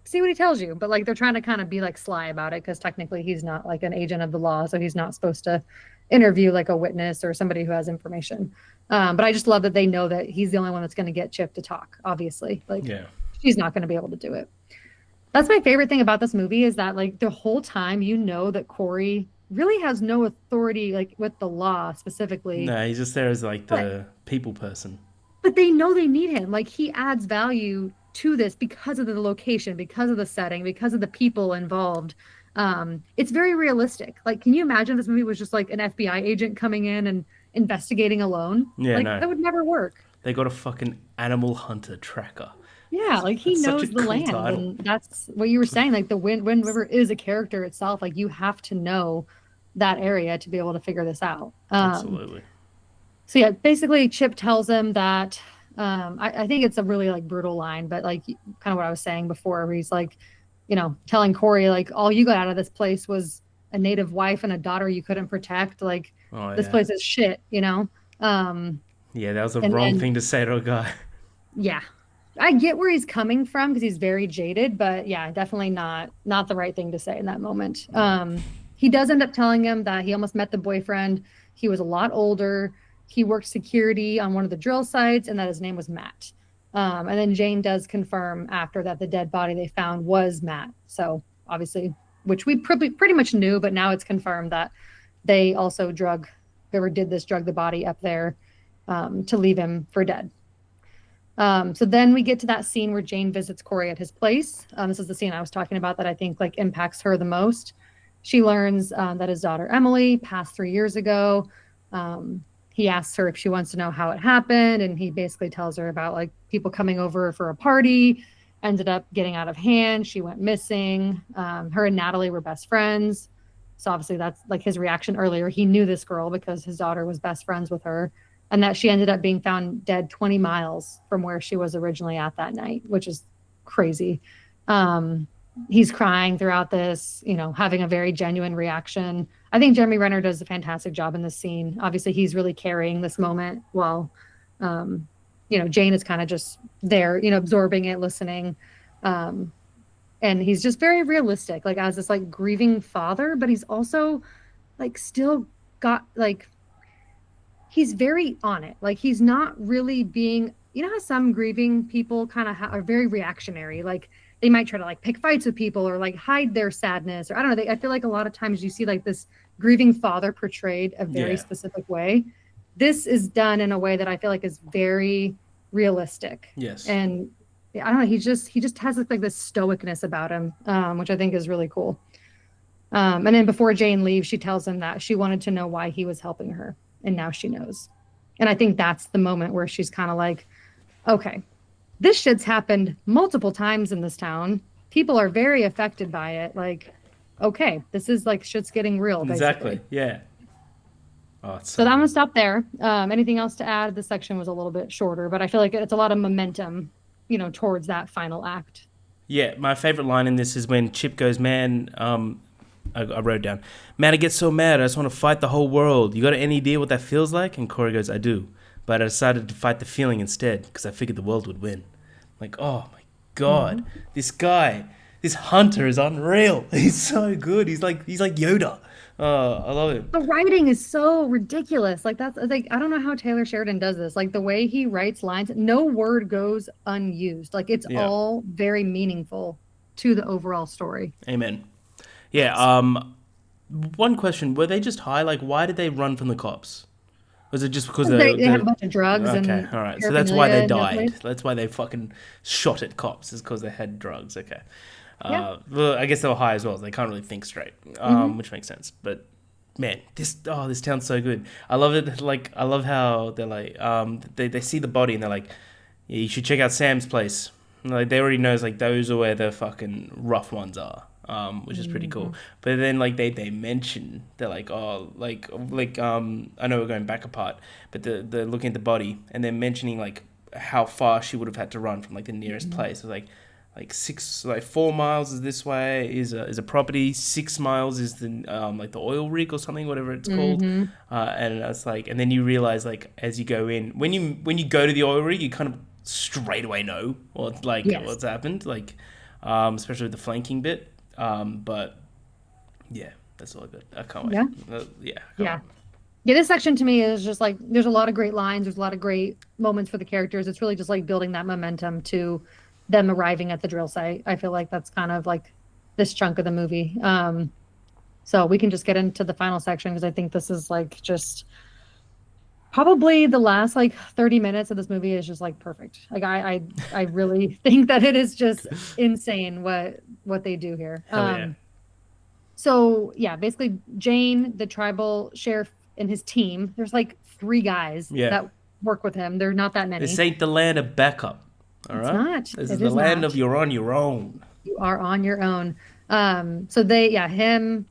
[SPEAKER 1] see what he tells you." But like they're trying to kind of be like sly about it because technically he's not like an agent of the law, so he's not supposed to interview like a witness or somebody who has information. But I just love that they know that he's the only one that's going to get Chip to talk. Obviously, like she's not going to be able to do it. That's my favorite thing about this movie is that like the whole time that Corey really has no authority like with the law specifically.
[SPEAKER 2] No, he's just there as like the people person.
[SPEAKER 1] But they know they need him. Like he adds value to this because of the location, because of the setting, because of the people involved. It's very realistic. Like, can you imagine this movie was just like an FBI agent coming in and investigating alone?
[SPEAKER 2] Yeah,
[SPEAKER 1] like,
[SPEAKER 2] no.
[SPEAKER 1] That would never work.
[SPEAKER 2] They got a fucking animal hunter tracker.
[SPEAKER 1] Yeah, like he knows the land, and that's what you were saying. Like the Wind River is a character itself. Like you have to know that area to be able to figure this out.
[SPEAKER 2] Absolutely.
[SPEAKER 1] So yeah, basically Chip tells him that I think it's a really like brutal line, but like kind of what I was saying before, where he's like, telling Corey like all you got out of this place was a native wife and a daughter you couldn't protect. Like this place is shit,
[SPEAKER 2] Yeah, that was the wrong thing to say to a guy.
[SPEAKER 1] Yeah. I get where he's coming from because he's very jaded, but yeah, definitely not the right thing to say in that moment. He does end up telling him that he almost met the boyfriend. He was a lot older. He worked security on one of the drill sites, and that his name was Matt. And then Jane does confirm after that the dead body they found was Matt. So obviously, which we pretty much knew, but now it's confirmed that they also drug the body up there to leave him for dead. So then we get to that scene where Jane visits Corey at his place. This is the scene I was talking about that I think like impacts her the most. She learns that his daughter Emily passed 3 years ago. He asks her if she wants to know how it happened, and he basically tells her about like people coming over for a party, ended up getting out of hand. She went missing. Her and Natalie were best friends. So obviously that's like his reaction earlier. He knew this girl because his daughter was best friends with her. And that she ended up being found dead 20 miles from where she was originally at that night, which is crazy. He's crying throughout this, having a very genuine reaction. I think Jeremy Renner does a fantastic job in this scene. Obviously, he's really carrying this moment while, Jane is kind of just there, absorbing it, listening. And he's just very realistic, like as this like grieving father, but he's also like still got like, he's very on it. Like he's not really being, how some grieving people kind of are very reactionary. Like they might try to like pick fights with people or like hide their sadness, or I don't know. I feel like a lot of times you see like this grieving father portrayed a very specific way. This is done in a way that I feel like is very realistic.
[SPEAKER 2] Yes.
[SPEAKER 1] And I don't know, he just has like this stoicness about him, which I think is really cool. And then before Jane leaves, she tells him that she wanted to know why he was helping her, and now she knows. And I think that's the moment where she's kind of like, okay, this shit's happened multiple times in this town. People are very affected by it. Like, okay, this is like shit's getting real,
[SPEAKER 2] Exactly.
[SPEAKER 1] basically.
[SPEAKER 2] Yeah. Oh, it's
[SPEAKER 1] So
[SPEAKER 2] so
[SPEAKER 1] I'm gonna
[SPEAKER 2] good.
[SPEAKER 1] stop there. Anything else to add? This section was a little bit shorter, but I feel like it's a lot of momentum, towards that final act.
[SPEAKER 2] Yeah, my favorite line in this is when Chip goes, "Man, I wrote down, man, I get so mad. I just want to fight the whole world. You got any idea what that feels like?" And Corey goes, "I do, but I decided to fight the feeling instead because I figured the world would win." Like, oh my god,
[SPEAKER 1] Mhm.
[SPEAKER 2] this guy, this hunter is unreal. He's so good. He's like Yoda. Oh, I love him.
[SPEAKER 1] The writing is so ridiculous. Like that's like I don't know how Taylor Sheridan does this. Like the way he writes lines, no word goes unused. Like it's
[SPEAKER 2] Yeah,
[SPEAKER 1] all very meaningful to the overall story.
[SPEAKER 2] amen. Yeah. One question: were they just high? Like, why did they run from the cops? Was it just because
[SPEAKER 1] They had a bunch of drugs
[SPEAKER 2] okay,
[SPEAKER 1] and
[SPEAKER 2] all right. So that's why they
[SPEAKER 1] paraphernalia in the other
[SPEAKER 2] died.
[SPEAKER 1] place.
[SPEAKER 2] That's why they fucking shot at cops. Is because they had drugs. Okay.
[SPEAKER 1] Yeah.
[SPEAKER 2] Well, I guess they were high as well. So they can't really think straight,
[SPEAKER 1] Hmm.
[SPEAKER 2] which makes sense. But man, this town's so good. I love it. Like I love how they're like they see the body and they're like, yeah, you should check out Sam's place. And, like they already knows like those are where the fucking rough ones are. Which is pretty cool.
[SPEAKER 1] Hmm.
[SPEAKER 2] But then like they mention they're like oh I know we're going back apart, but they're looking at the body and they're mentioning like how far she would have had to run from like the nearest
[SPEAKER 1] Hmm.
[SPEAKER 2] place. So, like 4 miles is this way is a property. 6 miles is the like the oil rig or something, whatever it's called.
[SPEAKER 1] Hmm.
[SPEAKER 2] And it's like, and then you realize like as you go in, when you go to the oil rig, you kind of straight away know
[SPEAKER 1] Yes.
[SPEAKER 2] what's happened, like especially with the flanking bit. But yeah, that's all I got. I can't wait.
[SPEAKER 1] Yeah.
[SPEAKER 2] Yeah, I can't
[SPEAKER 1] Yeah.
[SPEAKER 2] wait.
[SPEAKER 1] Yeah, this section to me is just like there's a lot of great lines, there's a lot of great moments for the characters. It's really just like building that momentum to them arriving at the drill site. I feel like that's kind of like this chunk of the movie. So we can just get into the final section because I think this is like just probably the last like 30 minutes of this movie is just like perfect. Like I really think that it is just insane what they do here.
[SPEAKER 2] Hell yeah.
[SPEAKER 1] So yeah, basically Jane, the tribal sheriff and his team, there's like three guys
[SPEAKER 2] Yeah.
[SPEAKER 1] that work with him. There's not that
[SPEAKER 2] This
[SPEAKER 1] many.
[SPEAKER 2] ain't the land of backup. All
[SPEAKER 1] It's
[SPEAKER 2] right.
[SPEAKER 1] not.
[SPEAKER 2] This is
[SPEAKER 1] It
[SPEAKER 2] the
[SPEAKER 1] is
[SPEAKER 2] land of
[SPEAKER 1] not.
[SPEAKER 2] you're on your own.
[SPEAKER 1] You are on your own. So him,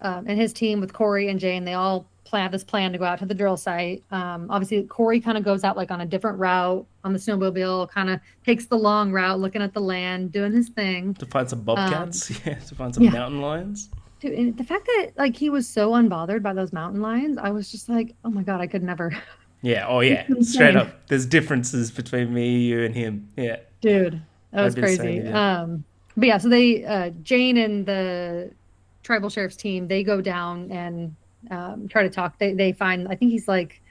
[SPEAKER 1] and his team with Corey and Jane, they all plan this plan to go out to the drill site. Obviously, Corey kind of goes out like on a different route on the snowmobile, kind of takes the long route, looking at the land, doing his thing.
[SPEAKER 2] To find some
[SPEAKER 1] Um,
[SPEAKER 2] bobcats. Yeah. To find some
[SPEAKER 1] yeah,
[SPEAKER 2] mountain lions.
[SPEAKER 1] dude, and the fact that like he was so unbothered by those mountain lions, I was just like, oh my God, I could never.
[SPEAKER 2] Yeah. Oh
[SPEAKER 1] It's
[SPEAKER 2] yeah. Straight
[SPEAKER 1] insane,
[SPEAKER 2] up. There's differences between me, you, and him. Yeah.
[SPEAKER 1] dude. That
[SPEAKER 2] I'd
[SPEAKER 1] was
[SPEAKER 2] be the same.
[SPEAKER 1] crazy.
[SPEAKER 2] Yeah.
[SPEAKER 1] But yeah, so they, Jane and the tribal sheriff's team, they go down and try to talk. They find, I think he's like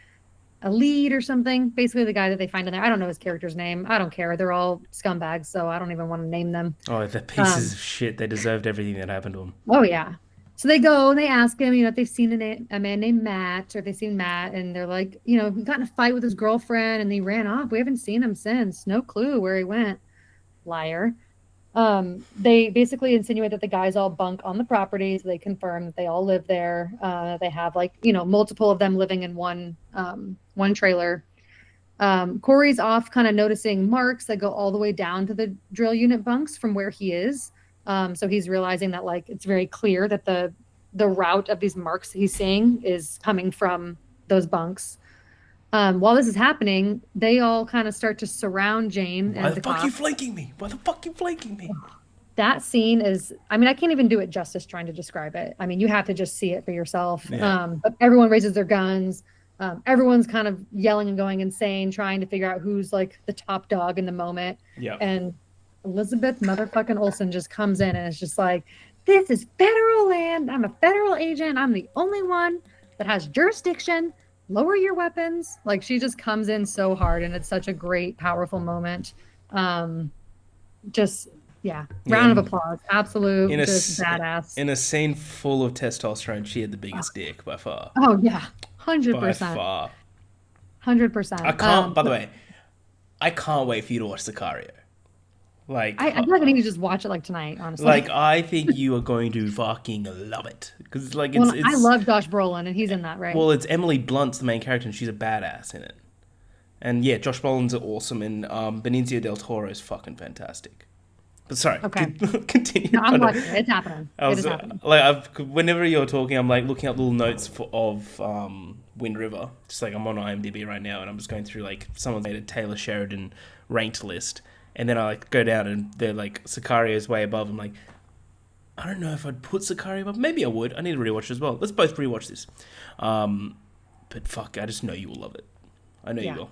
[SPEAKER 1] a lead or something. Basically, the guy that they find in there. I don't know his character's name. I don't care. They're all scumbags, so I don't even want to name them.
[SPEAKER 2] Oh, the pieces
[SPEAKER 1] Um,
[SPEAKER 2] of shit. They deserved everything that happened to them.
[SPEAKER 1] oh yeah. So they go and they ask him, if they've seen a man named Matt or if they've seen Matt, and they're like, he got in a fight with his girlfriend and he ran off. We haven't seen him since. No clue where he went. Liar. They basically insinuate that the guys all bunk on the property, so they confirm that they all live there. They have like, multiple of them living in one trailer. Corey's off kind of noticing marks that go all the way down to the drill unit bunks from where he is. So he's realizing that like it's very clear that the route of these marks he's seeing is coming from those bunks. While this is happening, they all kind of start to surround Jane
[SPEAKER 2] Why
[SPEAKER 1] and
[SPEAKER 2] the
[SPEAKER 1] the
[SPEAKER 2] fuck you
[SPEAKER 1] cops.
[SPEAKER 2] flanking me? Why the fuck you flanking me?
[SPEAKER 1] That scene is, I mean, I can't even do it justice trying to describe it. I mean, you have to just see it for yourself.
[SPEAKER 2] Yeah.
[SPEAKER 1] But everyone raises their guns. Everyone's kind of yelling and going insane, trying to figure out who's like the top dog in the moment.
[SPEAKER 2] Yeah.
[SPEAKER 1] And Elizabeth motherfucking Olsen just comes in and is just like, this is federal land. I'm a federal agent. I'm the only one that has jurisdiction. Lower your weapons. Like she just comes in so hard, and it's such a great, powerful moment. Um, just yeah,
[SPEAKER 2] Yeah.
[SPEAKER 1] round of applause.
[SPEAKER 2] In
[SPEAKER 1] Absolute,
[SPEAKER 2] a
[SPEAKER 1] just
[SPEAKER 2] s-
[SPEAKER 1] badass.
[SPEAKER 2] in a scene full of testosterone, she had the biggest dick by far.
[SPEAKER 1] Oh yeah, hundred
[SPEAKER 2] By
[SPEAKER 1] percent,
[SPEAKER 2] far.
[SPEAKER 1] hundred
[SPEAKER 2] I
[SPEAKER 1] percent.
[SPEAKER 2] can't. By the way, I can't wait for you to watch Sicario. Like,
[SPEAKER 1] I feel like I need to just watch it like tonight,
[SPEAKER 2] like
[SPEAKER 1] honestly.
[SPEAKER 2] I think you are going to fucking love it because like
[SPEAKER 1] Well, I
[SPEAKER 2] it's
[SPEAKER 1] love Josh Brolin, and he's in that, right?
[SPEAKER 2] well, it's Emily Blunt's the main character, and she's a badass in it. And yeah, Josh Brolin's awesome, and Benicio del Toro is fucking fantastic. But sorry,
[SPEAKER 1] Okay.
[SPEAKER 2] continue.
[SPEAKER 1] No, I'm watching it. It's happening.
[SPEAKER 2] I
[SPEAKER 1] It
[SPEAKER 2] was
[SPEAKER 1] is happening.
[SPEAKER 2] like, whenever you're talking, I'm like looking up little notes of Wind River. Just like I'm on IMDb right now, and I'm just going through like someone's made a Taylor Sheridan ranked list, and then I like go down, and they're like Sicarios way above. I'm like, I don't know if I'd put Sicario above. Maybe I would. I need to rewatch it as well. Let's both rewatch this. But fuck, I just know you will love it. I know you
[SPEAKER 1] Yeah.
[SPEAKER 2] will.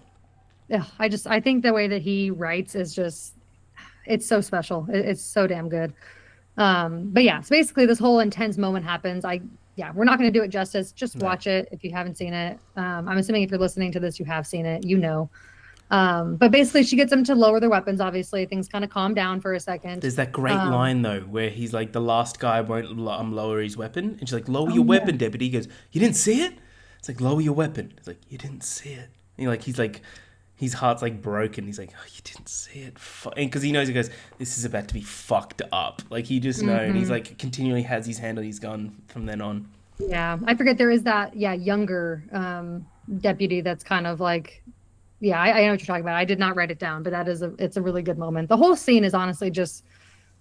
[SPEAKER 1] Yeah. I think the way that he writes is just, it's so special. It's so damn good. But yeah, so basically this whole intense moment happens. Yeah, we're not going to do it justice. Just
[SPEAKER 2] No.
[SPEAKER 1] watch it if you haven't seen it. I'm assuming if you're listening to this, you have seen it, you know. But basically she gets them to lower their weapons. Obviously things kind of calm down for a second.
[SPEAKER 2] There's that great
[SPEAKER 1] Um,
[SPEAKER 2] line though where he's like, the last guy won't lower his weapon, and she's like, lower
[SPEAKER 1] oh
[SPEAKER 2] your
[SPEAKER 1] yeah.
[SPEAKER 2] weapon, deputy. He goes, you didn't see it? It's like, lower your weapon. It's like, you didn't see it. And he's like, his heart's like broken. He's like, oh, you didn't see it, and because he knows, he goes, this is about to be fucked up. Like he just know, and he's
[SPEAKER 1] Mhm.
[SPEAKER 2] like continually has his hand on his gun from then on.
[SPEAKER 1] Yeah, I forget there is that, yeah, younger deputy that's kind of like, yeah, I know what you're talking about. I did not write it down, but it's a really good moment. The whole scene is honestly just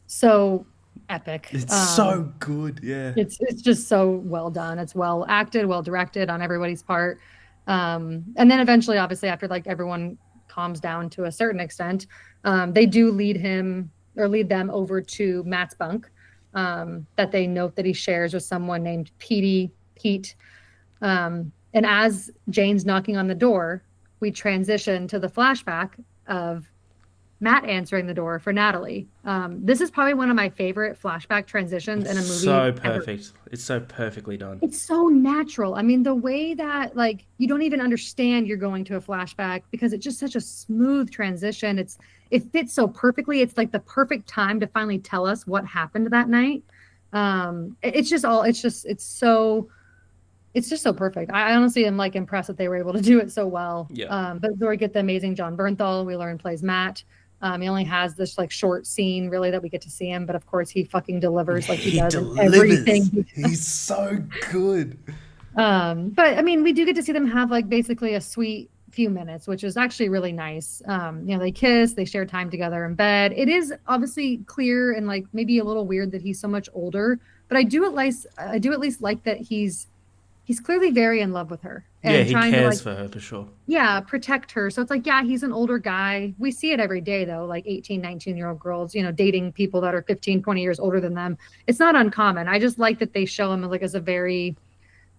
[SPEAKER 1] so epic.
[SPEAKER 2] It's so good, yeah.
[SPEAKER 1] It's just so well done. It's well acted, well directed on everybody's part. And then eventually, obviously, after like everyone calms down to a certain extent, they do lead them over to Matt's bunk, that they note that he shares with someone named Pete. And as Jane's knocking on the door, we transition to the flashback of Matt answering the door for Natalie. This is probably one of my favorite flashback transitions
[SPEAKER 2] It's
[SPEAKER 1] in a movie
[SPEAKER 2] so
[SPEAKER 1] ever.
[SPEAKER 2] perfect. It's so perfectly done.
[SPEAKER 1] It's so natural. I mean, the way that like you don't even understand you're going to a flashback because it's just such a smooth transition. It fits so perfectly. It's like the perfect time to finally tell us what happened that night. It's just all it's just so perfect. I honestly am like impressed that they were able to do it so well.
[SPEAKER 2] Yeah.
[SPEAKER 1] But we get the amazing John Bernthal. We learn plays Matt. He only has this like short scene really that we get to see him, but of course he fucking delivers like he
[SPEAKER 2] He
[SPEAKER 1] does in everything.
[SPEAKER 2] delivers. He's so good.
[SPEAKER 1] But I mean, we do get to see them have like basically a sweet few minutes, which is actually really nice. They kiss, they share time together in bed. It is obviously clear and like maybe a little weird that he's so much older, but I do at least like that he's clearly very in love with her
[SPEAKER 2] Yeah,
[SPEAKER 1] and
[SPEAKER 2] he
[SPEAKER 1] trying to
[SPEAKER 2] cares
[SPEAKER 1] like,
[SPEAKER 2] for her for sure.
[SPEAKER 1] yeah, protect her. So it's like, yeah, he's an older guy. We see it every day though, like 18, 19-year-old girls, dating people that are 15, 20 years older than them. It's not uncommon. I just like that they show him like as a very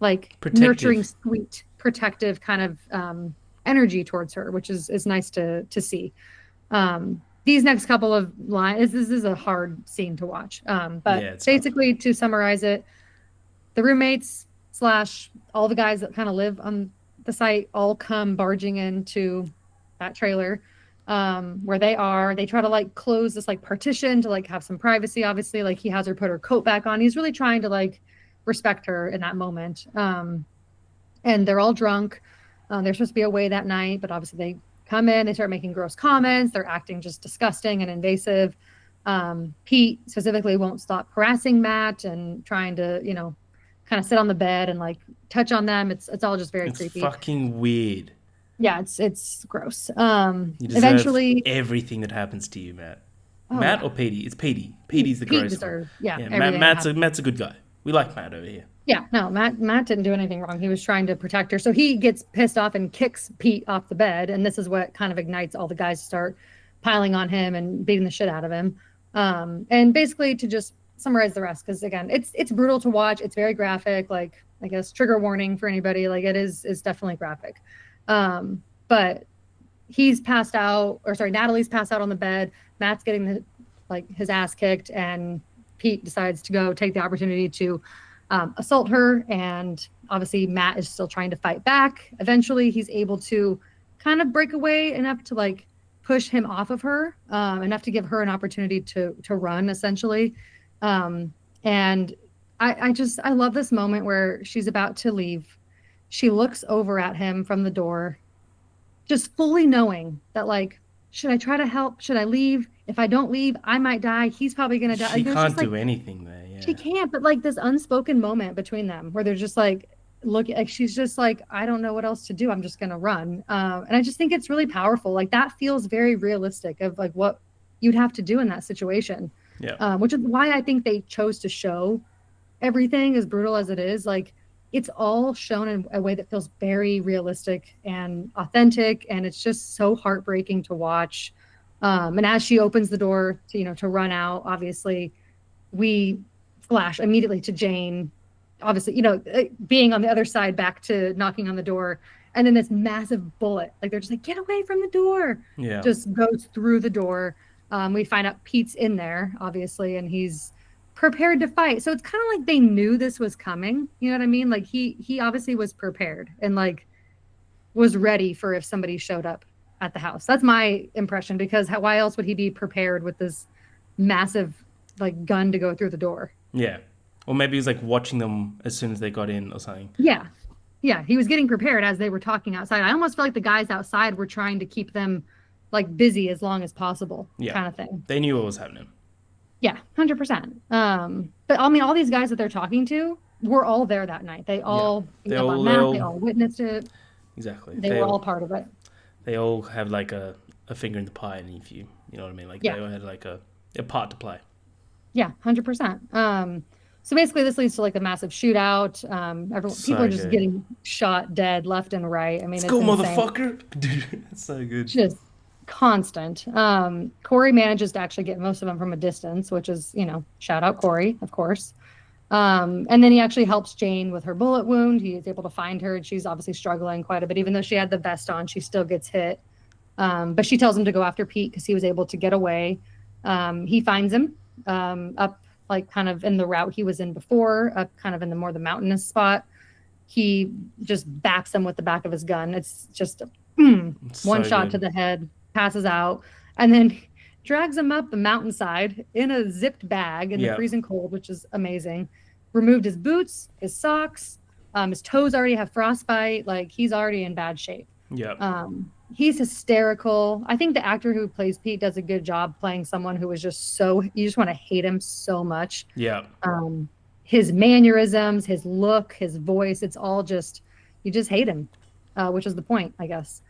[SPEAKER 1] like nurturing,
[SPEAKER 2] Protective.
[SPEAKER 1] sweet, protective kind of energy towards her, which is nice to see. These next couple of lines, this is a hard scene to watch. But
[SPEAKER 2] Yeah, it's tough.
[SPEAKER 1] basically, to summarize it, the roommates slash all the guys that kind of live on the site all come barging into that trailer, where they are. They try to like close this like partition to like have some privacy. Obviously, like he has her put her coat back on. He's really trying to like respect her in that moment. And they're all drunk. They're supposed to be away that night, but obviously they come in, they start making gross comments. They're acting just disgusting and invasive. Pete specifically won't stop harassing Matt and trying to, kind of sit on the bed and like touch on them. It's all just very
[SPEAKER 2] It's
[SPEAKER 1] creepy.
[SPEAKER 2] fucking weird.
[SPEAKER 1] Yeah, it's gross.
[SPEAKER 2] You deserve
[SPEAKER 1] Eventually,
[SPEAKER 2] everything that happens to you, Matt.
[SPEAKER 1] oh
[SPEAKER 2] Matt
[SPEAKER 1] yeah,
[SPEAKER 2] or Petey? It's Petey. Petey's the
[SPEAKER 1] Pete
[SPEAKER 2] gross one.
[SPEAKER 1] deserves, yeah,
[SPEAKER 2] Yeah,
[SPEAKER 1] everything that happens.
[SPEAKER 2] Matt's a good guy. We like Matt over here.
[SPEAKER 1] Yeah, no, Matt didn't do anything wrong. He was trying to protect her. So he gets pissed off and kicks Pete off the bed, and this is what kind of ignites all the guys to start piling on him and beating the shit out of him. And basically to just summarize the rest, because again, it's brutal to watch. It's very graphic. Like I guess trigger warning for anybody. Like it's definitely graphic. But he's passed out, or sorry, Natalie's passed out on the bed. Matt's getting his ass kicked, and Pete decides to go take the opportunity to assault her. And obviously Matt is still trying to fight back. Eventually he's able to kind of break away enough to like push him off of her, enough to give her an opportunity to run essentially. And I love this moment where she's about to leave. She looks over at him from the door, just fully knowing that like should I try to help? Should I leave? If I don't leave, I might die. He's probably gonna die.
[SPEAKER 2] She
[SPEAKER 1] Like there's
[SPEAKER 2] can't
[SPEAKER 1] just like
[SPEAKER 2] do anything there.
[SPEAKER 1] she
[SPEAKER 2] Yeah.
[SPEAKER 1] can't, but like this unspoken moment between them where they're just like, look, like she's just like, I don't know what else to do. I'm just gonna run. And I just think it's really powerful. Like that feels very realistic of like what you'd have to do in that situation.
[SPEAKER 2] Yeah.
[SPEAKER 1] Which is why I think they chose to show everything as brutal as it is. Like it's all shown in a way that feels very realistic and authentic, and it's just so heartbreaking to watch. And as she opens the door to to run out, obviously we flash immediately to Jane, obviously, being on the other side, back to knocking on the door. And then this massive bullet, like they're just like, get away from the door,
[SPEAKER 2] Yeah.
[SPEAKER 1] just goes through the door. We find out Pete's in there, obviously, and he's prepared to fight. So it's kind of like they knew this was coming. You know what I mean? Like he obviously was prepared and like was ready for if somebody showed up at the house. That's my impression, because why else would he be prepared with this massive like gun to go through the door?
[SPEAKER 2] Yeah. Or maybe he was like watching them as soon as they got in or something.
[SPEAKER 1] Yeah. Yeah. He was getting prepared as they were talking outside. I almost feel like the guys outside were trying to keep them like busy as long as possible,
[SPEAKER 2] Yeah.
[SPEAKER 1] kind of thing.
[SPEAKER 2] They knew what was happening.
[SPEAKER 1] Yeah, 100%. But I mean, all these guys that they're talking to were all there that night. They all
[SPEAKER 2] They
[SPEAKER 1] up
[SPEAKER 2] all-
[SPEAKER 1] on
[SPEAKER 2] they
[SPEAKER 1] Matt.
[SPEAKER 2] all-
[SPEAKER 1] They all witnessed it.
[SPEAKER 2] Exactly.
[SPEAKER 1] They were all part of it.
[SPEAKER 2] They all have like a finger in the pie, and if you know what I mean, like
[SPEAKER 1] Yeah.
[SPEAKER 2] they all had like a part to play.
[SPEAKER 1] Yeah, 100%. So basically, this leads to like a massive shootout. People are just
[SPEAKER 2] good.
[SPEAKER 1] getting shot dead left and right. I mean,
[SPEAKER 2] Let's
[SPEAKER 1] it's
[SPEAKER 2] go,
[SPEAKER 1] insane.
[SPEAKER 2] motherfucker! Dude, it's so good.
[SPEAKER 1] Just constant. Corey manages to actually get most of them from a distance, which is, shout out Corey, of course. And then he actually helps Jane with her bullet wound. He is able to find her, and she's obviously struggling quite a bit. Even though she had the vest on, she still gets hit. But she tells him to go after Pete because he was able to get away. He finds him up like kind of in the route he was in before, up kind of in the mountainous spot. He just baps him with the back of his gun. It's just one shot to the head, passes out, and then drags him up the mountainside in a zipped bag in the freezing cold, which is amazing. Removed his boots, his socks, his toes already have frostbite. Like he's already in bad shape.
[SPEAKER 2] Yeah.
[SPEAKER 1] He's hysterical. I think the actor who plays Pete does a good job playing someone who is just you just want to hate him so much.
[SPEAKER 2] Yeah.
[SPEAKER 1] His mannerisms, his look, his voice, it's all just, you just hate him, which is the point, I guess.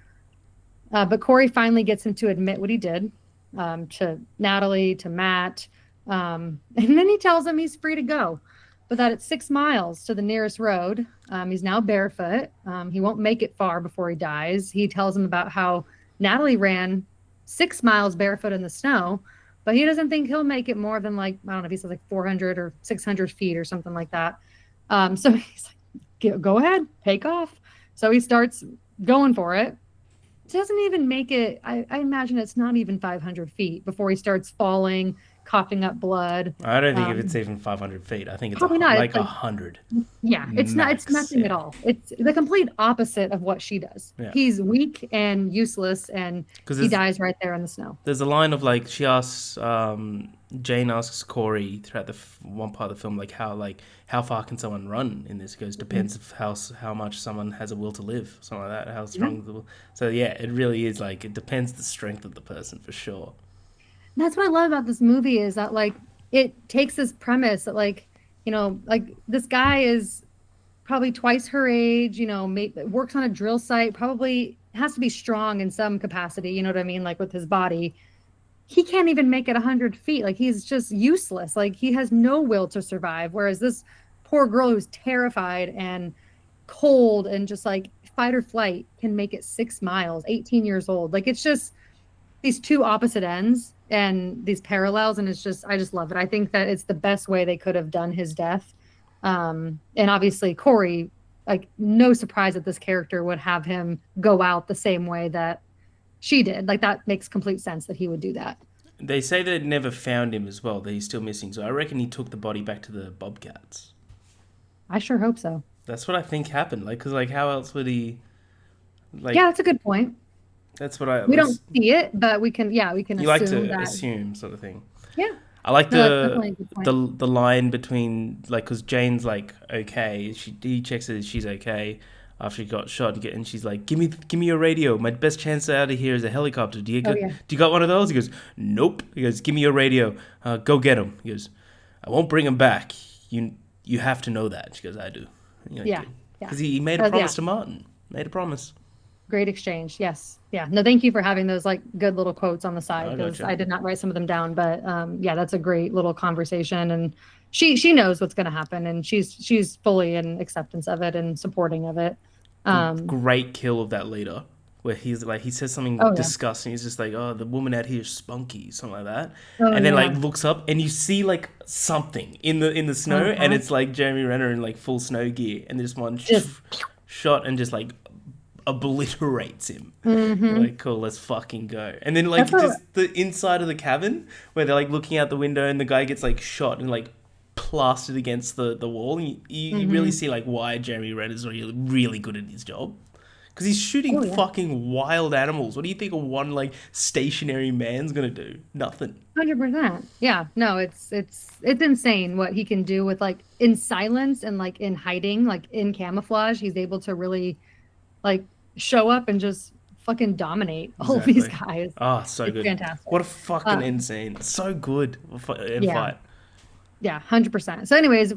[SPEAKER 1] But Corey finally gets him to admit what he did, to Natalie, to Matt. And then he tells him he's free to go, but that it's 6 miles to the nearest road. He's now barefoot. He won't make it far before he dies. He tells him about how Natalie ran 6 miles barefoot in the snow, but he doesn't think he'll make it more than like, I don't know if he says like 400 or 600 feet or something like that. So he's like, go ahead, take off. So he starts going for it. Doesn't even make it. I imagine it's not even 500 feet before he starts falling, coughing up blood.
[SPEAKER 2] I don't think if it's even 500 feet. I think it's
[SPEAKER 1] probably not.
[SPEAKER 2] like
[SPEAKER 1] It's like
[SPEAKER 2] 100.
[SPEAKER 1] Yeah, it's not. It's
[SPEAKER 2] Max,
[SPEAKER 1] nothing at all. It's the complete opposite of what she does.
[SPEAKER 2] Yeah.
[SPEAKER 1] He's weak and useless, and he dies right there in the snow.
[SPEAKER 2] There's a line of like she asks, Jane asks Corey throughout the one part of the film, like how far can someone run in this? He goes, depends of how much someone has a will to live, something like that. How strong the will. So yeah, it really is like it depends the strength of the person for sure.
[SPEAKER 1] That's what I love about this movie is that like it takes this premise that like this guy is probably twice her age, works on a drill site, probably has to be strong in some capacity, you know what I mean, like with his body. He can't even make it 100 feet. Like he's just useless. Like he has no will to survive. Whereas this poor girl who's terrified and cold and just like fight or flight can make it 6 miles, 18 years old. Like it's just these two opposite ends and these parallels, and I just love it. I think that it's the best way they could have done his death. And obviously Corey, like no surprise that this character would have him go out the same way that she did. Like that makes complete sense that he would do that.
[SPEAKER 2] They say they never found him as well, that he's still missing. So I reckon he took the body back to the Bobcats.
[SPEAKER 1] I sure hope so.
[SPEAKER 2] That's what I think happened. Like, because like how else would he? Like,
[SPEAKER 1] yeah, that's a good point.
[SPEAKER 2] That's what
[SPEAKER 1] we don't see it, but we can. Yeah, we can.
[SPEAKER 2] You like to assume, sort of thing.
[SPEAKER 1] Yeah.
[SPEAKER 2] I like the line between like because Jane's like okay, he checks that she's okay. after he got shot, and she's like, give me your radio. My best chance out of here is a helicopter. Do you got one of those? He goes, nope. He goes, give me your radio. Go get him. He goes, I won't bring him back. You have to know that. She goes, I do.
[SPEAKER 1] Yeah.
[SPEAKER 2] Because he made a promise to Martin. Made a promise.
[SPEAKER 1] Great exchange. Yes. Yeah. No, thank you for having those like good little quotes on the side, because
[SPEAKER 2] gotcha.
[SPEAKER 1] I did not write some of them down, but yeah, that's a great little conversation, and she knows what's going to happen, and she's fully in acceptance of it and supporting of it.
[SPEAKER 2] Great kill of that leader, where he's like, he says something disgusting. He's just like, oh, the woman out here is spunky, something like that. And then like looks up and you see like something in the snow, and it's like Jeremy Renner in like full snow gear, and there's one shot and just like obliterates him. Like, cool, let's fucking go. And then like the inside of the cabin where they're like looking out the window and the guy gets like shot and like plastered against the wall. And you really see like why Jeremy Renner's really, really good at his job. Because he's shooting fucking wild animals. What do you think one like stationary man's gonna do? Nothing.
[SPEAKER 1] 100%. Yeah. No, it's insane what he can do with like in silence and like in hiding, like in camouflage. He's able to really like show up and just fucking dominate all of these guys.
[SPEAKER 2] Oh, so good.
[SPEAKER 1] Fantastic.
[SPEAKER 2] What a fucking insane. So good in fight.
[SPEAKER 1] Yeah, 100%. So anyways,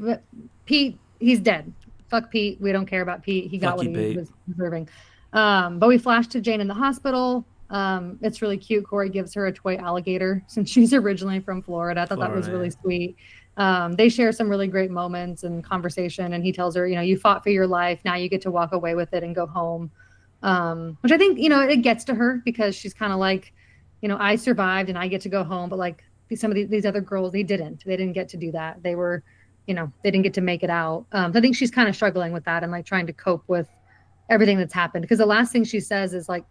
[SPEAKER 1] Pete, he's dead. Fuck Pete. We don't care about Pete. He got what he was deserving. But we flash to Jane in the hospital. It's really cute. Corey gives her a toy alligator since she's originally from Florida. I thought that was really sweet. They share some really great moments and conversation, and he tells her, you fought for your life. Now you get to walk away with it and go home. Which I think, it gets to her because she's kind of like, I survived and I get to go home. But like some of these other girls, they didn't get to do that. They were, they didn't get to make it out. So I think she's kind of struggling with that and like trying to cope with everything that's happened. Because the last thing she says is like,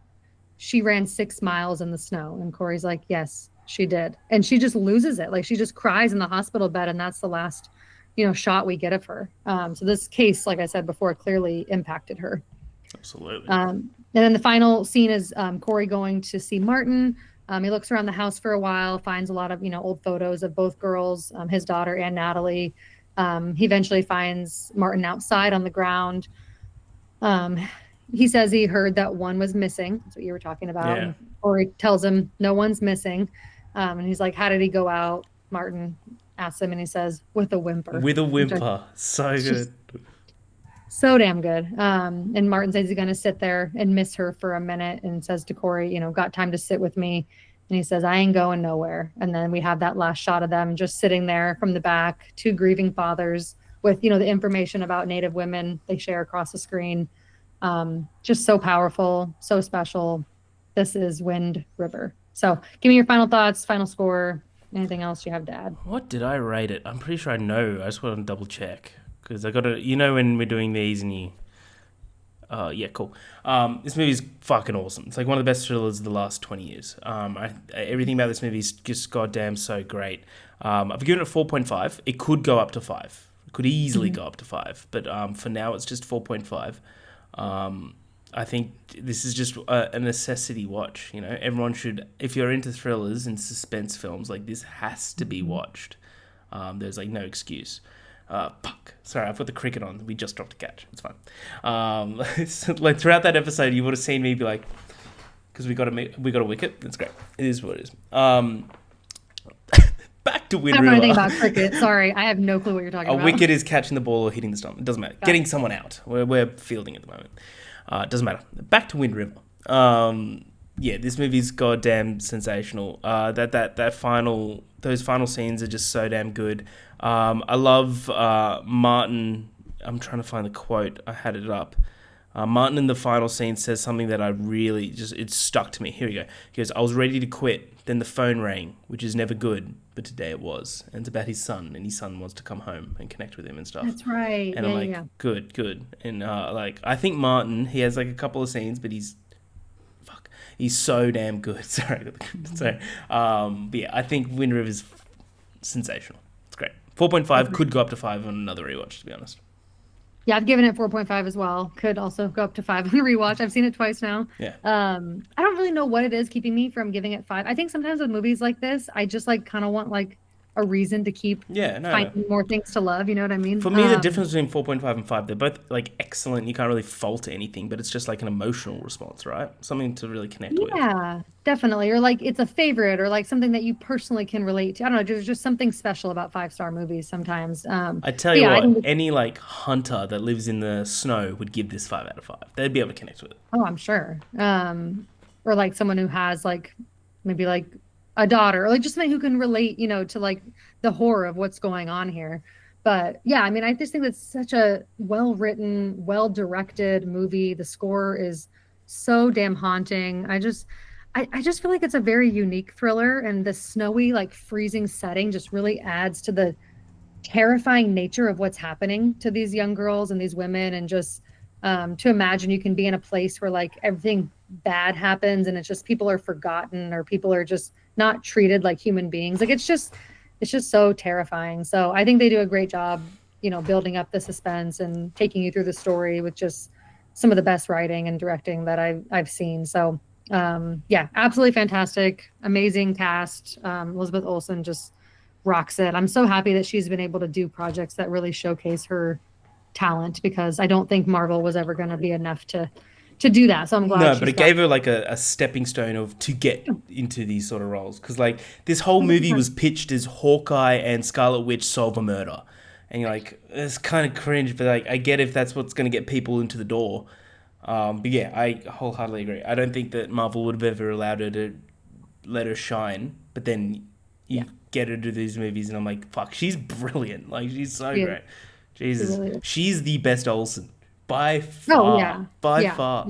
[SPEAKER 1] she ran 6 miles in the snow. And Corey's like, yes, she did. And she just loses it. Like she just cries in the hospital bed. And that's the last, shot we get of her. So this case, like I said before, clearly impacted her.
[SPEAKER 2] Absolutely.
[SPEAKER 1] And then the final scene is Corey going to see Martin. He looks around the house for a while, finds a lot of, old photos of both girls, his daughter and Natalie. He eventually finds Martin outside on the ground. He says he heard that one was missing. That's what you were talking about.
[SPEAKER 2] Yeah.
[SPEAKER 1] Corey tells him no one's missing. And he's like, how did he go out? Martin asks him, and he says, with a whimper.
[SPEAKER 2] With a whimper. So good.
[SPEAKER 1] So damn good. And Martin says he's going to sit there and miss her for a minute and says to Corey, got time to sit with me. And he says, I ain't going nowhere. And then we have that last shot of them just sitting there from the back, 2 grieving fathers with, the information about Native women they share across the screen. Just so powerful, so special. This is Wind River. So give me your final thoughts, final score, anything else you have to add.
[SPEAKER 2] What did I rate it? I'm pretty sure I know. I just want to double check. Because I got to, when we're doing these and you... yeah, cool. This movie's fucking awesome. It's like one of the best thrillers of the last 20 years. Everything about this movie is just goddamn so great. I've given it a 4.5. It could go up to 5. It could easily go up to 5. But for now, it's just 4.5. I think this is just a necessity watch. Everyone should... If you're into thrillers and suspense films, like this has to be watched. There's like no excuse. Fuck. Sorry, I've got the cricket on. We just dropped a catch. It's fine. So, like throughout that episode, you would have seen me be like, because we got a wicket. That's great. It is what it is. Back to Wind River.
[SPEAKER 1] I don't know anything about cricket. Sorry, I have no clue what you're talking about.
[SPEAKER 2] A wicket is catching the ball or hitting the stump. It doesn't matter. Getting someone out. We're fielding at the moment. It doesn't matter. Back to Wind River. Yeah, this movie's goddamn sensational. Those final scenes are just so damn good. I love Martin. I'm trying to find the quote. I had it up. Martin in the final scene says something that I really it stuck to me. Here we go. He goes, I was ready to quit. Then the phone rang, which is never good, but today it was. And it's about his son, and his son wants to come home and connect with him and stuff.
[SPEAKER 1] That's right.
[SPEAKER 2] And I'm like, good. And I think Martin, he has like a couple of scenes, but he's so damn good. Sorry. But yeah, I think Wind River's sensational. It's great. 4.5 could go up to 5 on another rewatch, to be honest.
[SPEAKER 1] Yeah, I've given it 4.5 as well. Could also go up to 5 on a rewatch. I've seen it twice now.
[SPEAKER 2] Yeah.
[SPEAKER 1] I don't really know what it is keeping me from giving it 5. I think sometimes with movies like this, I just like kind of want like a reason to keep
[SPEAKER 2] Yeah, no.
[SPEAKER 1] finding more things to love. You know what I mean?
[SPEAKER 2] For me, the difference between 4.5 and 5, they're both like excellent. You can't really fault anything, but it's just like an emotional response, right? Something to really connect with.
[SPEAKER 1] Yeah, definitely. Or like it's a favorite or like something that you personally can relate to. I don't know, there's just something special about five-star movies sometimes.
[SPEAKER 2] I tell
[SPEAKER 1] But
[SPEAKER 2] you
[SPEAKER 1] yeah, I
[SPEAKER 2] what,
[SPEAKER 1] think
[SPEAKER 2] any like hunter that lives in the snow would give this 5 out of 5. They'd be able to connect with it.
[SPEAKER 1] oh, I'm sure. Or like someone who has like maybe like a daughter or like just somebody who can relate, to like the horror of what's going on here. But yeah, I mean, I just think that's such a well-written, well-directed movie. The score is so damn haunting. I just feel like it's a very unique thriller, and the snowy, like freezing setting just really adds to the terrifying nature of what's happening to these young girls and these women, and just to imagine you can be in a place where like everything bad happens and it's just people are forgotten or people are just not treated like human beings. Like it's just so terrifying. So I think they do a great job, building up the suspense and taking you through the story with just some of the best writing and directing that I've seen. So yeah, absolutely fantastic, amazing cast. Elizabeth Olsen just rocks it. I'm so happy that she's been able to do projects that really showcase her talent, because I don't think Marvel was ever going to be enough to do that. So I'm glad
[SPEAKER 2] No, but
[SPEAKER 1] she's
[SPEAKER 2] it
[SPEAKER 1] got
[SPEAKER 2] gave her like a stepping stone of to get into these sort of roles. Because like this whole movie
[SPEAKER 1] 100%.
[SPEAKER 2] was pitched as Hawkeye and Scarlet Witch solve a murder, and you're like, it's kind of cringe, but like I get if that's what's going to get people into the door. But yeah, I wholeheartedly agree. I don't think that Marvel would have ever allowed her to let her shine. But then
[SPEAKER 1] Yeah,
[SPEAKER 2] you get her to these movies, and I'm like, fuck, she's brilliant. Like she's so
[SPEAKER 1] she is.
[SPEAKER 2] great.
[SPEAKER 1] She
[SPEAKER 2] Jesus,
[SPEAKER 1] really is.
[SPEAKER 2] she's the best Olsen by
[SPEAKER 1] Oh
[SPEAKER 2] far,
[SPEAKER 1] yeah,
[SPEAKER 2] by
[SPEAKER 1] yeah.
[SPEAKER 2] far.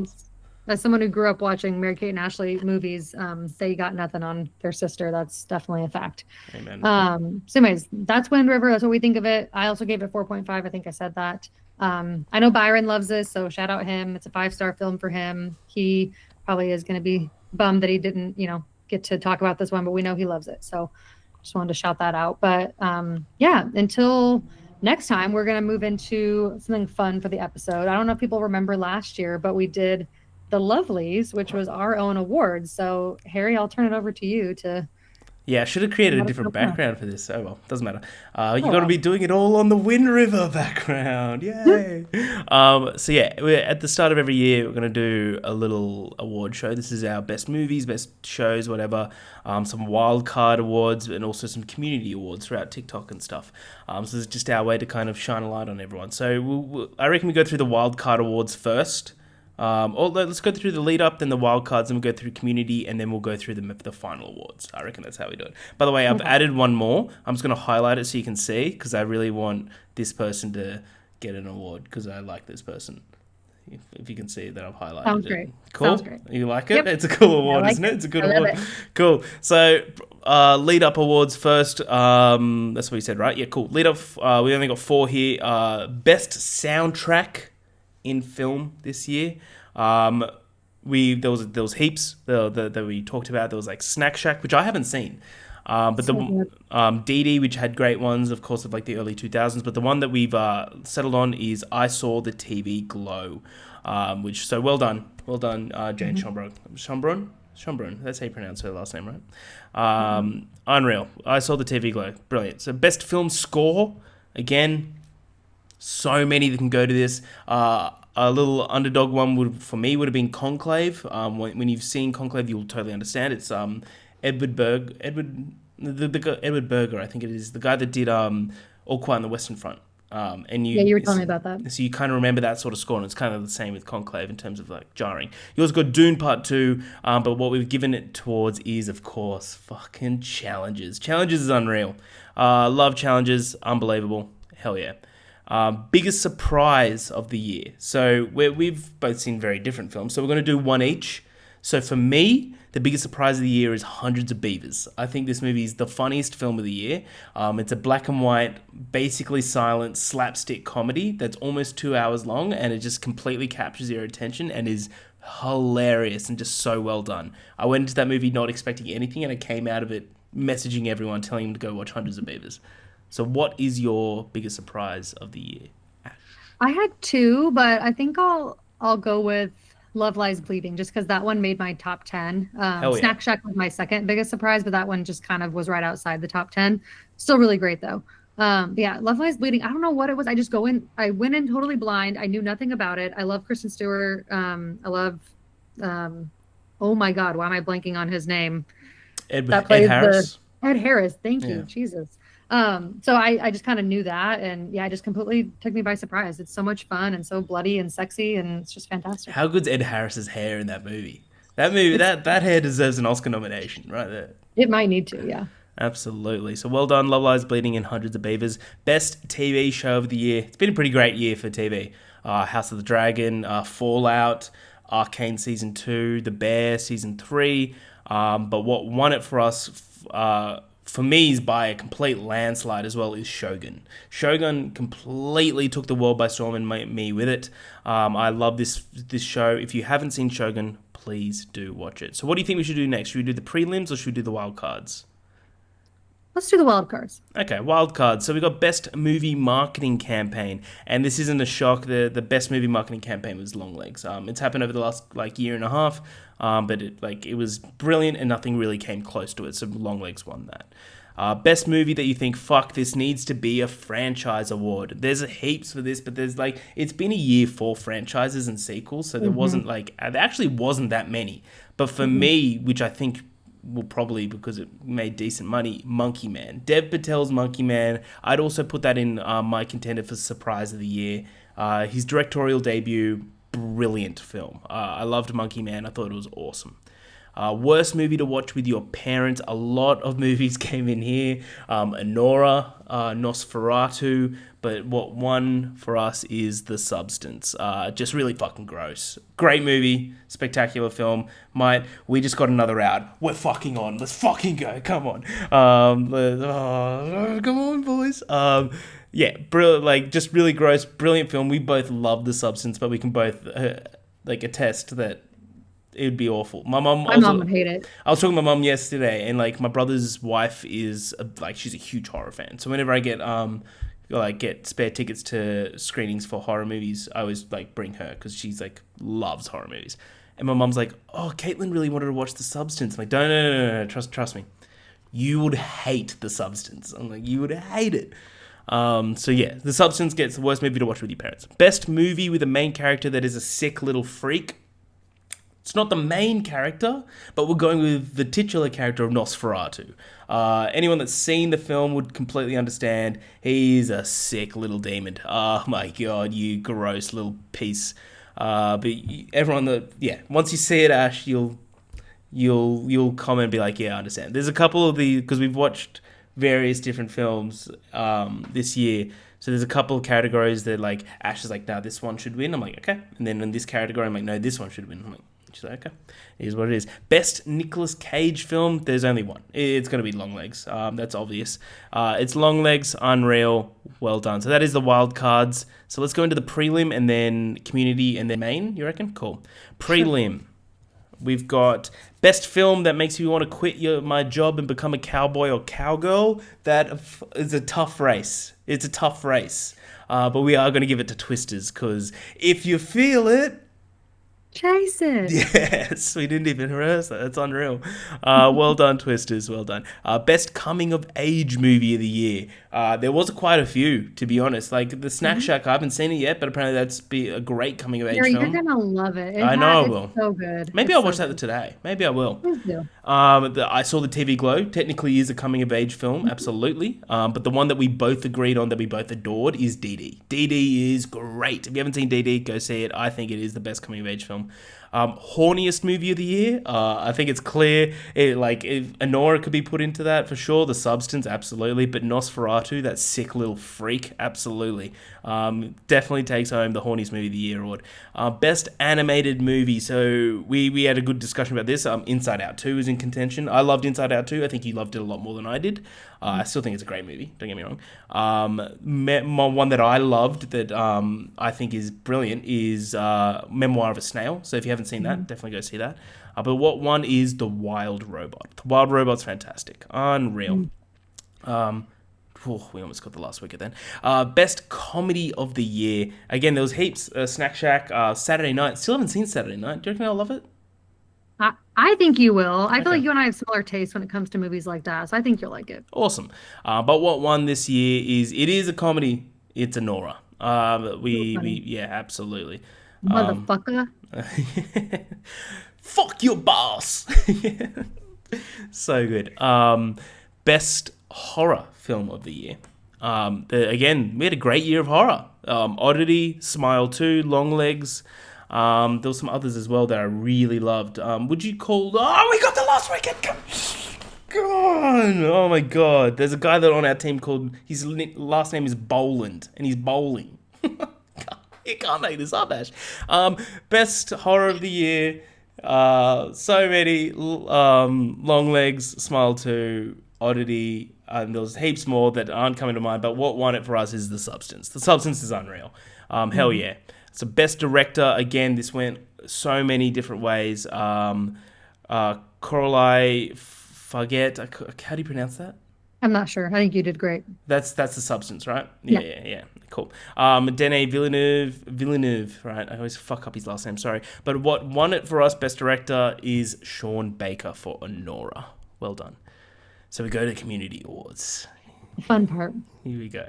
[SPEAKER 1] As someone who grew up watching Mary-Kate and Ashley movies, they got nothing on their sister. That's definitely a fact.
[SPEAKER 2] Amen.
[SPEAKER 1] So anyways, that's Wind River. That's what we think of it. I also gave it 4.5. I think I said that. I know Byron loves this, so shout out him. It's a 5-star film for him. He probably is going to be bummed that he didn't, get to talk about this one, but we know he loves it. So just wanted to shout that out. But yeah, until next time, we're going to move into something fun for the episode. I don't know if people remember last year, but we did the Lovelies, which was our own award. So Harry, I'll turn it over to you to
[SPEAKER 2] Yeah, I should have created a
[SPEAKER 1] let us know
[SPEAKER 2] different
[SPEAKER 1] more.
[SPEAKER 2] background for this. Oh well, doesn't matter. You
[SPEAKER 1] Oh
[SPEAKER 2] got to
[SPEAKER 1] well.
[SPEAKER 2] be doing it all on the Wind River background. Yay! So yeah, we're at the start of every year. We're gonna do a little award show. This is our best movies, best shows, whatever. Some wild card awards and also some community awards throughout TikTok and stuff. So this is just our way to kind of shine a light on everyone. So I reckon we go through the wild card awards first. Or let's go through the lead up, then the wild cards, then we'll go through community, and then we'll go through the final awards. I reckon that's how we do it. By the way, I've
[SPEAKER 1] Okay.
[SPEAKER 2] added one more. I'm just going to highlight it so you can see, because I really want this person to get an award, because I like this person. If you can see that I've highlighted
[SPEAKER 1] Sounds
[SPEAKER 2] it.
[SPEAKER 1] great.
[SPEAKER 2] Cool?
[SPEAKER 1] Sounds great.
[SPEAKER 2] You like it?
[SPEAKER 1] Yep.
[SPEAKER 2] It's a cool
[SPEAKER 1] I
[SPEAKER 2] award,
[SPEAKER 1] like
[SPEAKER 2] isn't it?
[SPEAKER 1] it.
[SPEAKER 2] It's a good
[SPEAKER 1] I love
[SPEAKER 2] award.
[SPEAKER 1] it.
[SPEAKER 2] Cool. So, lead up awards first. That's what you said, right? Yeah, cool. Lead up, we only got 4 here. Best soundtrack in film this year. There was heaps that we talked about. There was like Snack Shack, which I haven't seen. But
[SPEAKER 1] So
[SPEAKER 2] the
[SPEAKER 1] good.
[SPEAKER 2] Dee Dee, which had great ones, of course, of like the early 2000s. But the one that we've settled on is I Saw the TV Glow, which so well done, Jane Schomburg. Schomburg. That's how you pronounce her last name, right? Unreal. I Saw the TV Glow, brilliant. So best film score, again, so many that can go to this. A little underdog one for me would have been Conclave. When you've seen Conclave, you'll totally understand. It's Edward Berger, I think it is, the guy that did All Quiet on the Western Front. And
[SPEAKER 1] Yeah, you were telling me about that.
[SPEAKER 2] so you kind of remember that sort of score, and it's kind of the same with Conclave in terms of like jarring. You also got Dune Part 2, but what we've given it towards is, of course, fucking Challenges. Challenges is unreal. Love Challenges, unbelievable. Hell yeah. Biggest surprise of the year. So we've both seen very different films, so we're going to do one each. So for me, the biggest surprise of the year is Hundreds of Beavers. I think this movie is the funniest film of the year. It's a black and white, basically silent slapstick comedy that's almost 2 hours long, and it just completely captures your attention and is hilarious and just so well done. I went into that movie not expecting anything, and I came out of it messaging everyone, telling them to go watch Hundreds of Beavers. So what is your biggest surprise of the year?
[SPEAKER 1] I had two, but I think I'll go with Love Lies Bleeding, just because that one made my top 10.
[SPEAKER 2] Hell yeah.
[SPEAKER 1] Snack Shack was my second biggest surprise, but that one just kind of was right outside the top 10. Still really great though. But yeah, Love Lies Bleeding. I don't know what it was. I went in totally blind. I knew nothing about it. I love Kristen Stewart. I love, oh my God, why am I blanking on his name? That
[SPEAKER 2] Ed
[SPEAKER 1] plays the
[SPEAKER 2] Harris.
[SPEAKER 1] Ed Harris. Thank you,
[SPEAKER 2] Yeah.
[SPEAKER 1] Jesus. So I just kind of knew that, and yeah, it just completely took me by surprise. It's so much fun and so bloody and sexy, and it's just fantastic.
[SPEAKER 2] How good's Ed Harris's hair in that movie? That movie,
[SPEAKER 1] It's
[SPEAKER 2] that hair deserves an Oscar nomination right there.
[SPEAKER 1] it might need to, yeah.
[SPEAKER 2] Absolutely. So well done, Love Lies Bleeding and Hundreds of Beavers. Best TV show of the year. It's been a pretty great year for TV. House of the Dragon, Fallout, Arcane Season 2, The Bear Season 3. But what won it for us, for me, is by a complete landslide as well, is Shogun. Shogun completely took the world by storm and made me with it. I love this show. If you haven't seen Shogun, please do watch it. So what do you think we should do next? Should we do the prelims or should we do the wild cards?
[SPEAKER 1] Let's do the wild cards.
[SPEAKER 2] Okay, wild cards. So we got best movie marketing campaign, and this isn't a shock. The best movie marketing campaign was Longlegs. It's happened over the last year and a half, but it was brilliant, and nothing really came close to it. So Longlegs won that. Best movie that you think, fuck, this needs to be a franchise award. There's heaps for this, but there's it's been a year for franchises and sequels, so there wasn't there actually wasn't that many. But for me, which I think will probably, because it made decent money, Monkey Man. Dev Patel's Monkey Man. I'd also put that in my contender for surprise of the year. His directorial debut, brilliant film. I loved Monkey Man. I thought it was awesome. Worst movie to watch with your parents. A lot of movies came in here. Anora, Nosferatu, but what won for us is The Substance. Just really fucking gross. Great movie, spectacular film. We just got another out. We're fucking on. Let's fucking go. Come on. Come on, boys. Yeah, brilliant. Just really gross, brilliant film. We both love The Substance, but we can both attest that it would be awful. My mom
[SPEAKER 1] would hate it.
[SPEAKER 2] I was talking to my mum yesterday, and my brother's wife is she's a huge horror fan. So whenever I get spare tickets to screenings for horror movies, I always bring her because she's loves horror movies. And my mum's like, "Oh, Caitlin really wanted to watch The Substance." I'm like, "No, trust me. You would hate The Substance." I'm like, "You would hate it." So yeah, The Substance gets the worst movie to watch with your parents. Best movie with a main character that is a sick little freak. It's not the main character, but we're going with the titular character of Nosferatu. Anyone that's seen the film would completely understand. He's a sick little demon. Oh my god, you gross little piece. But everyone once you see it, Ash, you'll comment and be like, yeah, I understand. There's a couple of because we've watched various different films this year. So there's a couple of categories that Ash is like, nah, this one should win. I'm like, okay. And then in this category, I'm like, no, this one should win. I'm like, she's like, okay, it is what it is. Best Nicolas Cage film, there's only one. It's going to be Longlegs. That's obvious. It's Longlegs, unreal, well done. So that is the wild cards. So let's go into the prelim and then community and then main, you reckon? Cool. Prelim. We've got best film that makes you want to quit my job and become a cowboy or cowgirl. That is a tough race. It's a tough race. But we are going to give it to Twisters because if you feel it,
[SPEAKER 1] chase it.
[SPEAKER 2] Yes, we didn't even rehearse that. That's unreal. Well done, Twisters. Well done. Best coming of age movie of the year. There was quite a few, to be honest. The Snack Shack, I haven't seen it yet, but apparently that's be a great coming of age film.
[SPEAKER 1] You're gonna love it.
[SPEAKER 2] I know I will.
[SPEAKER 1] It's so good.
[SPEAKER 2] Maybe I'll watch that today. Maybe I will.
[SPEAKER 1] Please do.
[SPEAKER 2] I saw the TV Glow. Technically, is a coming of age film, absolutely. But the one that we both agreed on, that we both adored, is DD. DD is great. If you haven't seen DD, go see it. I think it is the best coming of age film. Horniest movie of the year. I think it's clear. If Anora could be put into that for sure. The Substance, absolutely. But Nosferatu, that sick little freak, absolutely. Definitely takes home the horniest movie of the year award. Best animated movie. So we had a good discussion about this. Inside Out 2 is in contention. I loved Inside Out 2. I think you loved it a lot more than I did. I still think it's a great movie. Don't get me wrong. One that I loved that I think is brilliant is Memoir of a Snail. So if you haven't seen that, definitely go see that. But what one is The Wild Robot. The Wild Robot's fantastic. Unreal. Oh, we almost got the last wicket then. Best comedy of the year. Again, there was heaps. Snack Shack, Saturday Night. Still haven't seen Saturday Night. Do you reckon I'll love it?
[SPEAKER 1] I think you will. I feel
[SPEAKER 2] Okay.
[SPEAKER 1] like you and I have similar tastes when it comes to movies like that, so I think you'll like it.
[SPEAKER 2] Awesome. But what won this year is it is a comedy. It's Anora.
[SPEAKER 1] So funny.
[SPEAKER 2] Yeah, absolutely. Um,
[SPEAKER 1] Motherfucker.
[SPEAKER 2] Fuck your boss. So good. Best horror film of the year. Again, we had a great year of horror. Oddity, Smile 2, Longlegs. There were some others as well that I really loved. Would you call... Oh, we got the last wicket! Come on! Oh my god. There's a guy that on our team called... His last name is Boland, and he's bowling. You can't make this up, Ash. Best horror of the year. So many. Longlegs, Smile 2, Oddity, and there was heaps more that aren't coming to mind, but what won it for us is The Substance. The Substance is unreal. Hell yeah. So best director, again, this went so many different ways. Coralie Farget, how do you pronounce that?
[SPEAKER 1] I'm not sure. I think you did great.
[SPEAKER 2] That's The Substance, right?
[SPEAKER 1] Yeah.
[SPEAKER 2] Yeah. Cool. Denis Villeneuve, right? I always fuck up his last name, sorry. But what won it for us, best director, is Sean Baker for Honora. Well done. So we go to Community Awards.
[SPEAKER 1] The fun part.
[SPEAKER 2] Here we go.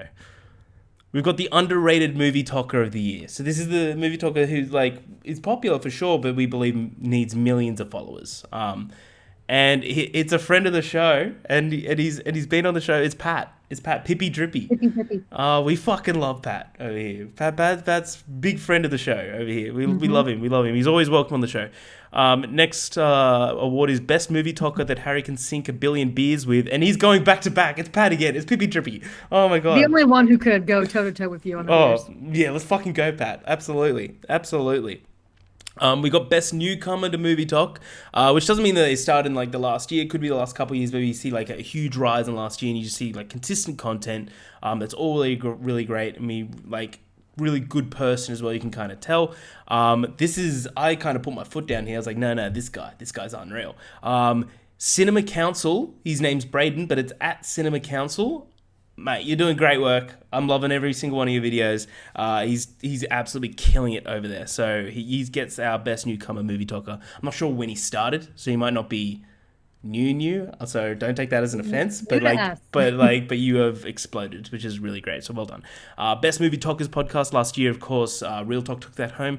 [SPEAKER 2] We've got the underrated movie talker of the year. So this is the movie talker who is popular for sure, but we believe needs millions of followers. And it's a friend of the show, and he's been on the show. It's Pat. It's Pat Pippy Drippy.
[SPEAKER 1] Pippy, pippy.
[SPEAKER 2] We fucking love Pat over here. Pat's big friend of the show over here. We love him. We love him. He's always welcome on the show. Next award is best movie talker that Harry can sink a billion beers with, and he's going back to back. It's Pat again. It's Pippy Drippy. Oh my god.
[SPEAKER 1] The only one who could go toe to toe with you on the beers.
[SPEAKER 2] Yeah, let's fucking go, Pat. Absolutely. We got best newcomer to movie talk, which doesn't mean that they started in the last year. It could be the last couple of years. Maybe you see a huge rise in last year, and you just see consistent content. That's all really great. I mean, really good person as well. You can kind of tell. I kind of put my foot down here. I was like, no, this guy's unreal. Cinema Council. His name's Braden, but it's at Cinema Council. Mate, you're doing great work. I'm loving every single one of your videos. He's absolutely killing it over there. So he gets our best newcomer movie talker. I'm not sure when he started, so he might not be new. So don't take that as an offense. But you have exploded, which is really great. So well done. Best movie talkers podcast last year, of course. Real Talk took that home.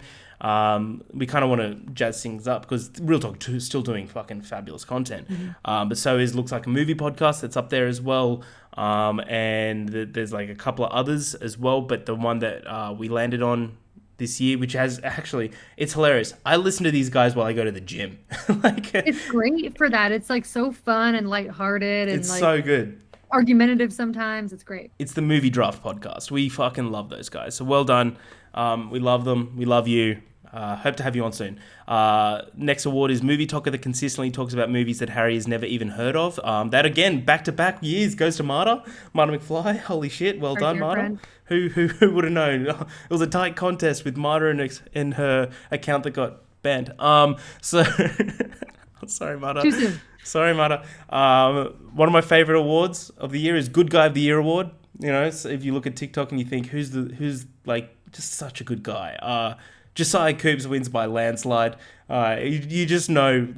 [SPEAKER 2] We kind of want to jazz things up because Real Talk 2 is still doing fucking fabulous content. But so is Looks Like a Movie podcast that's up there as well. And there's a couple of others as well, but the one that we landed on this year, which has actually, it's hilarious. I listen to these guys while I go to the gym.
[SPEAKER 1] It's great for that. It's so fun and lighthearted and
[SPEAKER 2] it's so good.
[SPEAKER 1] Argumentative sometimes. It's great.
[SPEAKER 2] It's the Movie Draft podcast. We fucking love those guys. So well done. We love them. We love you. Hope to have you on soon. Next award is Movie Talker that consistently talks about movies that Harry has never even heard of. That again, back-to-back years goes to Marta McFly. Holy shit, well done, Marta.
[SPEAKER 1] Friend.
[SPEAKER 2] Who would have known? It was a tight contest with Marta and her account that got banned. So sorry, Marta.
[SPEAKER 1] Too soon.
[SPEAKER 2] Sorry, Marta. One of my favorite awards of the year is Good Guy of the Year award. So if you look at TikTok and you think who's just such a good guy. Josiah Coops wins by landslide. You just know,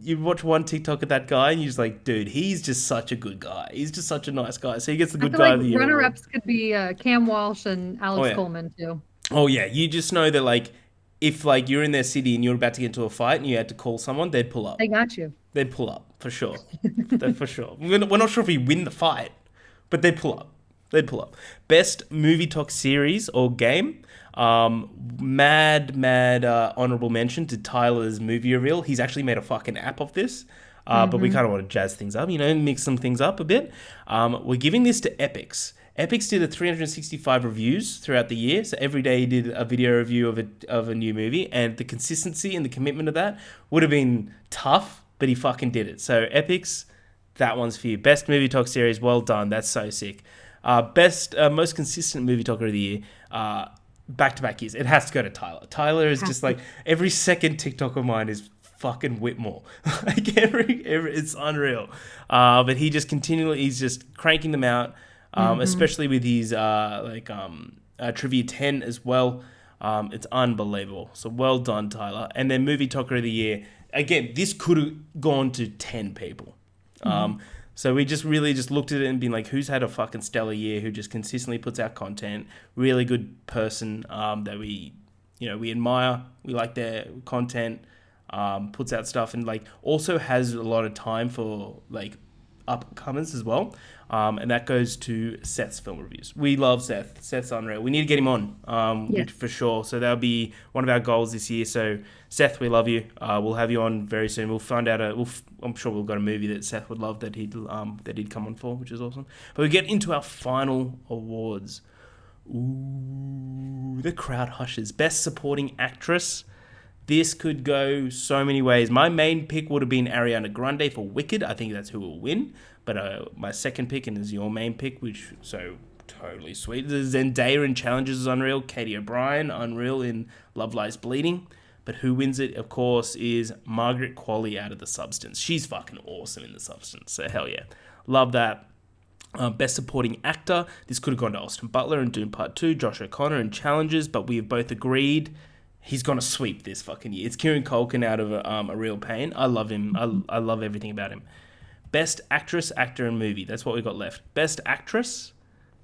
[SPEAKER 2] you watch one TikTok of that guy and you're just dude, he's just such a good guy. He's just such a nice guy. So he gets the Good Guy of the Year.
[SPEAKER 1] Runner-ups could be Cam Walsh and Alex Coleman too.
[SPEAKER 2] Oh yeah, you just know that if you're in their city and you're about to get into a fight and you had to call someone, they'd pull up.
[SPEAKER 1] They got you.
[SPEAKER 2] They'd pull up for sure. For sure. We're not sure if we win the fight, but they'd pull up. Best movie talk series or game. Mad honorable mention to Tyler's movie reveal. He's actually made a fucking app of this. But we kind of want to jazz things up, mix some things up a bit. We're giving this to Epix. Epix did 365 reviews throughout the year. So every day he did a video review of a new movie, and the consistency and the commitment of that would have been tough, but he fucking did it. So Epix, that one's for you. Best movie talk series, well done. That's so sick. Best, most consistent movie talker of the year, back-to-back years. It has to go to Tyler. Tyler is just every second TikTok of mine is fucking Whitmore. Every it's unreal. But he just continually, he's just cranking them out. especially with his Trivia 10 as well. It's unbelievable. So well done, Tyler. And then Movie Talker of the Year. Again, this could have gone to 10 people. So we just really just looked at it and been like, who's had a fucking stellar year, who just consistently puts out content, really good person that we admire, we like their content, puts out stuff, and like also has a lot of time for like upcomers as well. And that goes to Seth's film reviews. We love Seth. Seth's unreal. We need to get him on for sure. So that'll be one of our goals this year. So Seth, we love you. We'll have you on very soon. We'll find out. I'm sure we've got a movie that Seth would love that he'd come on for, which is awesome. But we get into our final awards. Ooh, the crowd hushes. Best Supporting Actress. This could go so many ways. My main pick would have been Ariana Grande for Wicked. I think that's who will win. But my second pick, and is your main pick, which so totally sweet. The Zendaya in Challenges is unreal. Katie O'Brien, unreal in Love Lies Bleeding. But who wins it, of course, is Margaret Qualley out of The Substance. She's fucking awesome in The Substance. So hell yeah. Love that. Best Supporting Actor. This could have gone to Austin Butler in Dune Part 2, Josh O'Connor in Challenges, but we have both agreed he's going to sweep this fucking year. It's Kieran Culkin out of A Real Pain. I love him. I love everything about him. Best Actress, Actor, and Movie. That's what we got left. Best Actress.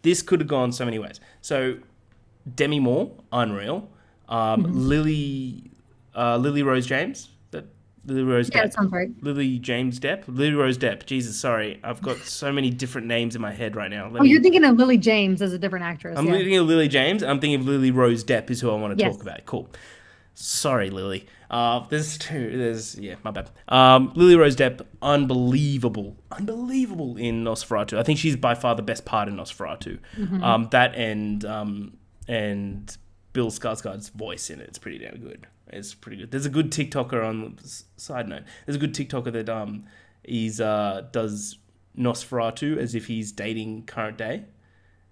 [SPEAKER 2] This could have gone so many ways. So, Demi Moore, unreal. Lily Rose James. Lily Rose Depp.
[SPEAKER 1] Yeah, that sounds right.
[SPEAKER 2] Lily James Depp. Lily Rose Depp. Jesus, sorry. I've got so many different names in my head right now.
[SPEAKER 1] You're thinking of Lily James as a different actress.
[SPEAKER 2] I'm thinking of Lily James. I'm thinking of Lily Rose Depp is who I want to talk about. Cool. Sorry, Lily. There's two. My bad. Lily Rose Depp, unbelievable in Nosferatu. I think she's by far the best part in Nosferatu. That and Bill Skarsgård's voice in it. It's pretty damn good. It's pretty good. There's a good TikToker on side note. There's a good TikToker that does Nosferatu as if he's dating current day.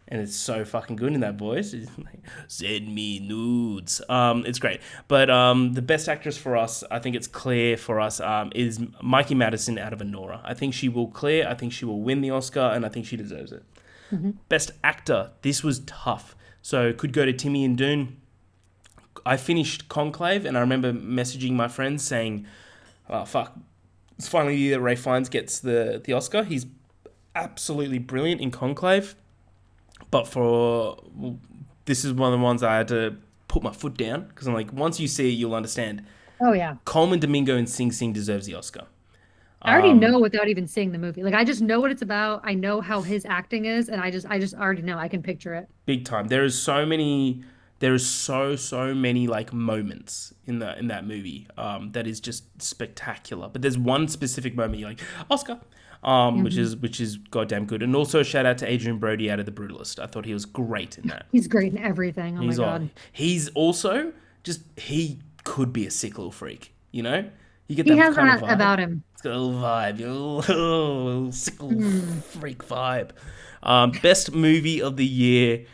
[SPEAKER 2] And it's so fucking good in that voice. It's like, send me nudes. It's great. But the best actress for us, I think it's clear for us, is Mikey Madison out of Anora. I think she will clear. I think she will win the Oscar, and I think she deserves it. Best actor. This was tough. So could go to Timmy and Dune. I finished Conclave, and I remember messaging my friends saying, oh, fuck. It's finally the year that Ralph Fiennes gets the Oscar. He's absolutely brilliant in Conclave. But this is one of the ones I had to put my foot down because I'm like, once you see it, you'll understand.
[SPEAKER 1] Oh, yeah.
[SPEAKER 2] Coleman Domingo in Sing Sing deserves the Oscar.
[SPEAKER 1] I already know without even seeing the movie. Like, I just know what it's about. I know how his acting is, and I just already know. I can picture it.
[SPEAKER 2] Big time. There is so many like moments in that movie that is just spectacular. But there's one specific moment you're like, Oscar. Which is goddamn good. And also shout out to Adrian Brody out of The Brutalist. I thought he was great in that.
[SPEAKER 1] He's great in everything. Oh my God.
[SPEAKER 2] He's also he could be a sick little freak, you know? You get
[SPEAKER 1] he
[SPEAKER 2] that
[SPEAKER 1] has
[SPEAKER 2] kind
[SPEAKER 1] that
[SPEAKER 2] of vibe.
[SPEAKER 1] about him.
[SPEAKER 2] It's got a little vibe, a little sick little freak vibe. Best movie of the year.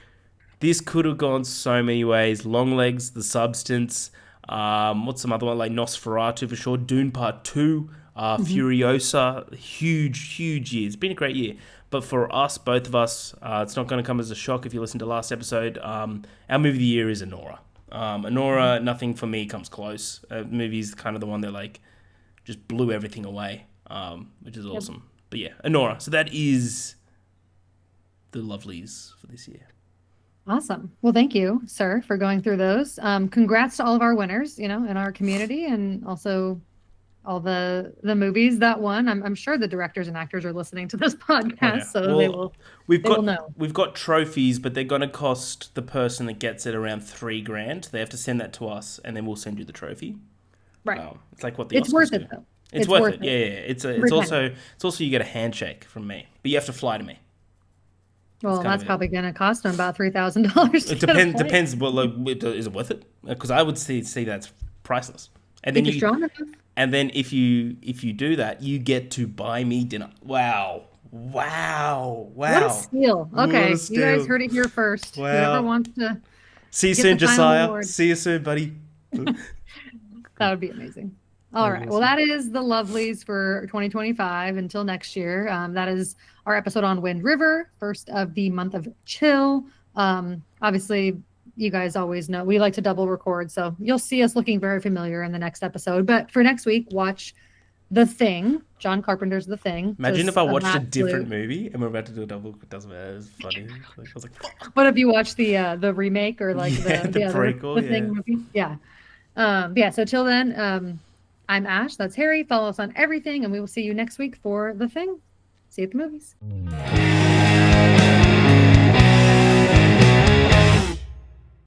[SPEAKER 2] This could have gone so many ways. Longlegs, The Substance. What's some other one? Like Nosferatu for sure. Dune Part 2. Furiosa, huge year. It's been a great year. But for us, both of us, it's not going to come as a shock if you listen to last episode. Our movie of the year is Anora. Anora, nothing for me comes close. Movie's kind of the one that like just blew everything away, which is awesome. But yeah, Anora. So that is the Lovelies for this year.
[SPEAKER 1] Awesome. Well, thank you, sir, for going through those. Congrats to all of our winners, in our community, and also all the movies that won. I'm sure the directors and actors are listening to this podcast, so they will know.
[SPEAKER 2] We've got trophies, but they're going to cost the person that gets it around $3,000. They have to send that to us, and then we'll send you the trophy.
[SPEAKER 1] Right.
[SPEAKER 2] It's like what the
[SPEAKER 1] It's
[SPEAKER 2] Oscars
[SPEAKER 1] worth
[SPEAKER 2] do.
[SPEAKER 1] it though.
[SPEAKER 2] It's worth it. Yeah. It's also you get a handshake from me, but you have to fly to me.
[SPEAKER 1] Well, that's probably going to cost them about $3,000.
[SPEAKER 2] It depends. Well, is it worth it? Because I would see that's priceless. And then And then if you do that, you get to buy me dinner. Wow.
[SPEAKER 1] What a steal. Okay, you guys heard it here first. Wow. Whoever wants to
[SPEAKER 2] see you soon, Josiah. See you soon, buddy.
[SPEAKER 1] That would be amazing. All
[SPEAKER 2] Maybe
[SPEAKER 1] right.
[SPEAKER 2] we'll
[SPEAKER 1] Well,
[SPEAKER 2] see.
[SPEAKER 1] that is the Lovelies for 2025 until next year. That is our episode on Wind River, first of the month of chill. Obviously, you guys always know we like to double record, so you'll see us looking very familiar in the next episode. But for next week, watch The Thing, John Carpenter's The Thing.
[SPEAKER 2] Imagine if
[SPEAKER 1] Just
[SPEAKER 2] I
[SPEAKER 1] an
[SPEAKER 2] watched a different
[SPEAKER 1] absolute.
[SPEAKER 2] movie and we're about to do a double. It doesn't matter. It's funny. Like, I was like, fuck.
[SPEAKER 1] What if you watch the remake or like
[SPEAKER 2] Yeah, the
[SPEAKER 1] the other
[SPEAKER 2] prequel.
[SPEAKER 1] The Thing
[SPEAKER 2] Yeah.
[SPEAKER 1] movie? Yeah. Yeah, so till then, I'm Ash, that's Harry. Follow us on everything, and we will see you next week for The Thing. See you at the movies.